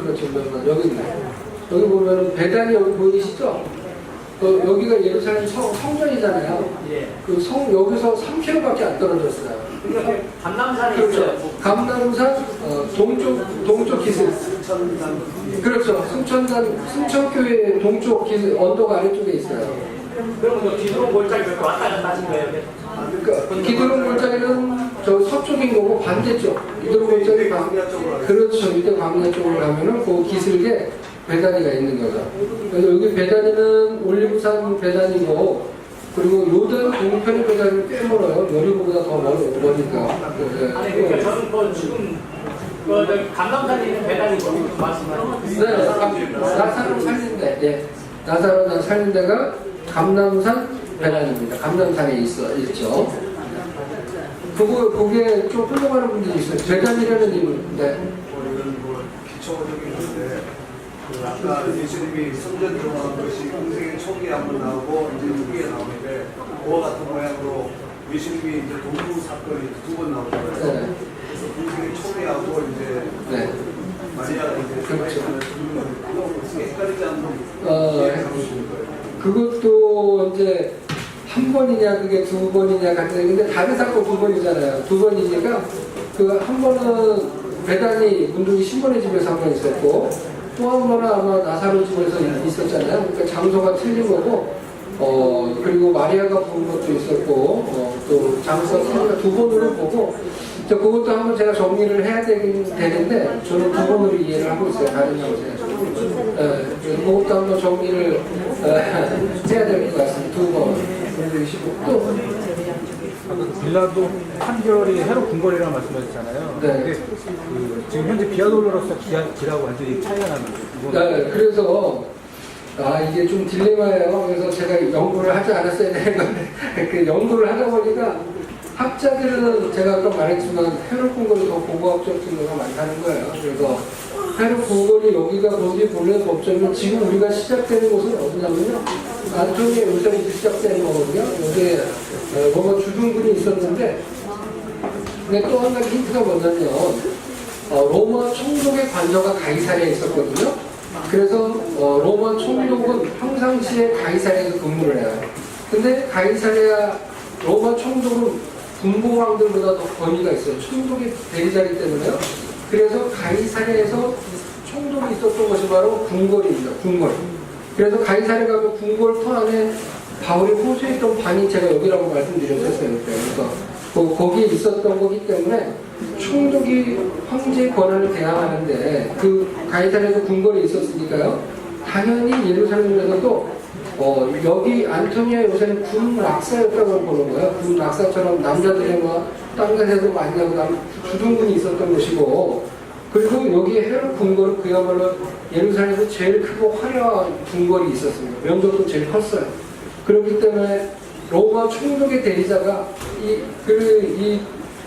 그렇죠. 여기 있네. 여기 보면은 배단이 여기 보이시죠? 여기가 예루살렘 성전이잖아요. 예. 그 여기서 3km밖에 안 떨어졌어요. 그러니까 감남산에 그렇죠. 있어요. 감남산 동쪽 기슭. 그렇죠. 승천교회 동쪽 기슭 언덕 아래쪽에 있어요. 그럼 뭐 기드론 골짜기 그렇게 왔다 갔다 하신 거예요? 그러니까 기드론 골짜기는 저 서쪽인 거고 반대쪽. 기드론 골짜기 그렇죠. 이때 광야 쪽으로 가면은 그 기슭에 배단위가 있는 거죠. 그래서 여기 배단위는 올리브산 배단위고, 그리고 요단 동편의 배단위는 꽤 멀어요. 여리고보다 더 머니까. 아니 그러니까 저는 지금 감남산에 있는 배당이 거기 말씀하시는 네, 나사로 살린 데, 나사로 살린 데가 감남산 배단입니다. 감남산에 있죠. 그게 좀 훌륭한 분들이 있어요. 배단이라는 이유인데. 이건 뭐 기초적인 건데, 아까 예수님이 성전 들어가는 것이 공생의 초기에 한번 나오고 이제 후기에 나오는데, 그와 같은 모양으로 예수님이 이제 동부 사건이 2번 나오잖아요. 네. 그래서 공생의 초기하고 이제 네. 마리아가 이제 그렇죠. 헷갈리지 않는 그것도 이제 한 번이냐 그게 두 번이냐 같은 근데 다른 사건 두 번이잖아요. 두 번이니까 그 한 번은 배단이 문둥이 신번의 집에서 한 번 있었고, 또 한 번은 아마 나사로 집에서 있었잖아요. 그러니까 장소가 틀린 거고, 그리고 마리아가 부른 것도 있었고, 또 장소가 틀린 거 두 번으로 보고, 그것도 한번 제가 정리를 해야 되는데, 저는 두 번으로 이해를 하고 있어요. 다른 장소에서. 그래서 그것도 한번 정리를 해야 될 것 같습니다. 두 번. 또 빌라도 판결이 헤롯 궁궐이라고 말씀하셨잖아요. 네. 근데 지금 현재 비아돌로로서 기라고 완전히 차이가 나는 거죠. 네, 그래서 이게 좀 딜레마예요. 그래서 제가 연구를 하지 않았어야 되는 건데 그 연구를 하다 보니까 학자들은 제가 아까 말했지만 헤롯 궁궐이 더 고고학적 증거가 많다는 거예요. 그래서 헤롯 궁궐이 여기가 거기 본래 법정이면 지금 우리가 시작되는 곳은 어디냐면요, 안토니의 요새부터 시작되는 거거든요. 여기에 뭔가 주둔군이 있었는데, 근데 또 한 가지 힌트가 뭐냐면 로마 총독의 관저가 가이사랴에 있었거든요. 그래서 로마 총독은 평상시에 가이사랴에서 근무를 해요. 근데 가이사랴 로마 총독은 군보왕들보다 더 권위가 있어요. 총독의 대리자이기 때문에요. 그래서 가이사랴에서 총독이 있었던 것이 바로 궁궐입니다. 궁궐. 그래서 가이사랴 가면 궁궐 터 안에 바울이 호수했던 방이 제가 여기라고 말씀드렸었어요. 그래서 거기에 있었던 거기 때문에 총독이 황제의 권한을 대항하는데 그 가이사랴에서 궁궐에 있었으니까요. 당연히 예루살렘에서도 여기 안토니아 요새는 군 락사였다고 보는 거예요. 군 락사처럼 남자들의 딴 데서도 많이 하고 주둔군이 있었던 것이고, 그리고 여기 헤롯 궁궐은 그야말로 예루살렘에서 제일 크고 화려한 궁궐이 있었습니다. 면적도 제일 컸어요. 그렇기 때문에 로마 총독의 대리자가 이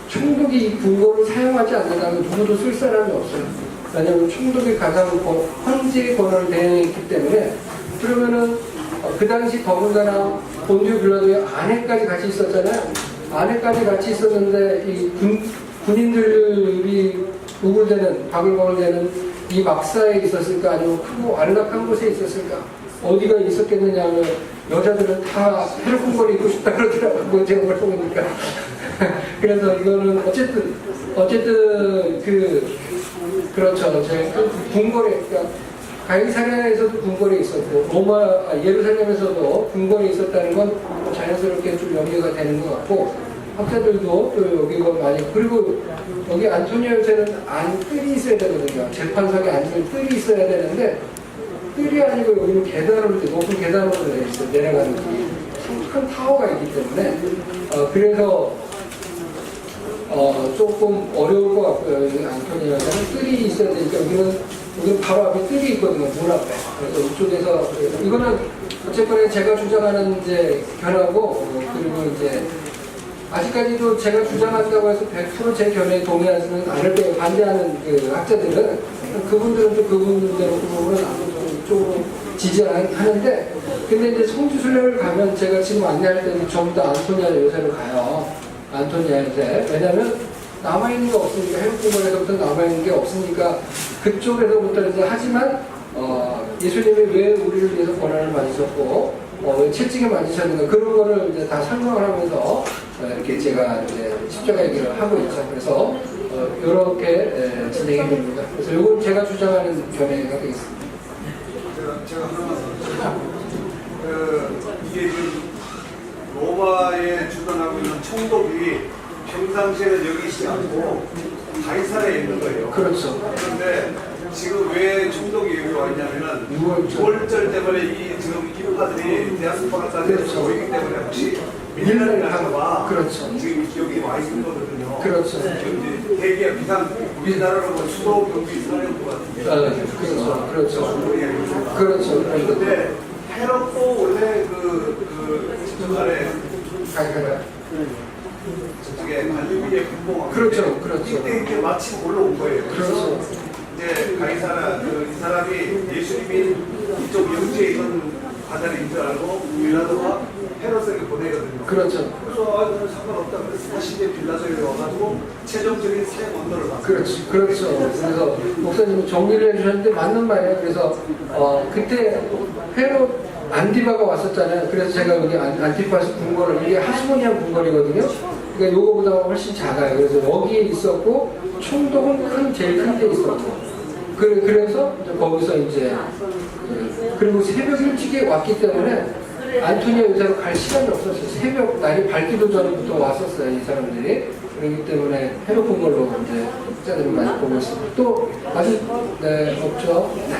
총독이 이 궁궐을 사용하지 않는다면 누구도 쓸 사람이 없어요. 왜냐하면 총독이 가장 황제의 권한을 대행했기 때문에. 그러면은 그 당시 더군다나 본디오 빌라도의 아내까지 같이 있었잖아요. 아내까지 같이 있었는데 이 군인들이 우글대는 바글바글대는 이 막사에 있었을까, 아니면 크고 안락한 곳에 있었을까, 어디가 있었겠느냐 하면 여자들은 다 헤롯 궁궐에 있고 싶다 그러더라고요. 제가 물어보니까. 그래서 이거는 어쨌든 그렇죠. 궁궐에, 그러니까 가이사랴에서도 궁궐에 있었고 예루살렘에서도 궁궐에 있었다는 건 자연스럽게 좀 연계가 되는 것 같고, 학자들도 또 여기가 많이, 그리고 여기 안토니아 요새는 뜰이 있어야 되거든요. 재판석에 앉으면 뜰이 있어야 되는데 뜰이 아니고 여기는 계단으로, 높은 계단으로 내려가는 큰 타워가 있기 때문에 그래서 조금 어려울 것 같고요. 여기 안토니아에서는 뜰이 있어야 되니까 여기는 바로 앞에 뜰이 있거든요. 문 앞에. 그래서 이쪽에서 이거는 어쨌거나 제가 주장하는 이제 견하고, 그리고 이제 아직까지도 제가 주장한다고 해서 100% 제 견해에 동의하지는 않을 거예요. 반대하는 그 학자들은. 그분들은 또 그분들대로 그 부분은 이쪽으로 지지하는데, 근데 이제 성지순례를 가면 제가 지금 안내할 때는 전부 다 안토니아 요새로 가요. 안토니아 요새. 왜냐면 남아있는 게 없으니까, 해국공원에서부터 남아있는 게 없으니까 그쪽에서부터 이제 하지만, 예수님이 왜 우리를 위해서 고난을 받으셨고, 왜 채찍에 맞으셨는가, 그런 거를 이제 다 설명을 하면서, 이렇게 제가 이제 십자가 얘기를 하고 있죠. 그래서, 이렇게 진행이 됩니다. 그래서 이건 제가 주장하는 견해가 되겠습니다. 제가 하나만 이게 지금 로마에 주둔하고 있는 총독이 평상시에는 여기 있지 않고 가이사르에 있는 거예요. 그렇죠. 그런데 지금 왜 총독이 여기 와 있냐면은 6월절 때문에 이 지금 기독파들이 대한민국까지 그렇죠. 모이기 때문에 혹시 밀란이 날까봐 그렇죠. 지금 여기 와 있는 거거든요. 그렇죠. 지금 이제 대개 비상 우리나라로 뭐 수도 경기 이스라엘 것 같은데. 그렇죠. 그렇죠. 그런데 헤롯도 원래 저쪽에 저쪽에 갈릴리의 군봉 그렇죠. 이때 이렇게 마침 올라온 거예요. 그렇죠. 이제 가이사라 이 사람이 예수님이 이쪽 영지에 있는 바다를 인줄 알고 빌라도가 헤롯에게 보내거든요. 그렇죠. 그래서 상관없다 그래서 다시 이제 빌라도에 와가지고 최종적인 사형 언도를 받습니다. 그렇죠. 그래서 목사님 정리를 해주셨는데 맞는 말이에요. 그래서 그때 헤롯 안티바가 왔었잖아요. 그래서 제가 여기 안티파스 궁궐을, 이게 하스모니안 궁궐이거든요. 그러니까 요거보다 훨씬 작아요. 그래서 여기에 있었고 총독은 제일 큰 데 있었고. 그래서 이제 거기서 이제 그리고 새벽 일찍에 왔기 때문에 안토니아 요새로 갈 시간이 없었어요. 새벽 날이 밝기도 전부터 왔었어요, 이 사람들이. 그렇기 때문에 해롭은 걸로 이제 학자들이 많이 보고 있습니다. 또 아직 없죠. 네.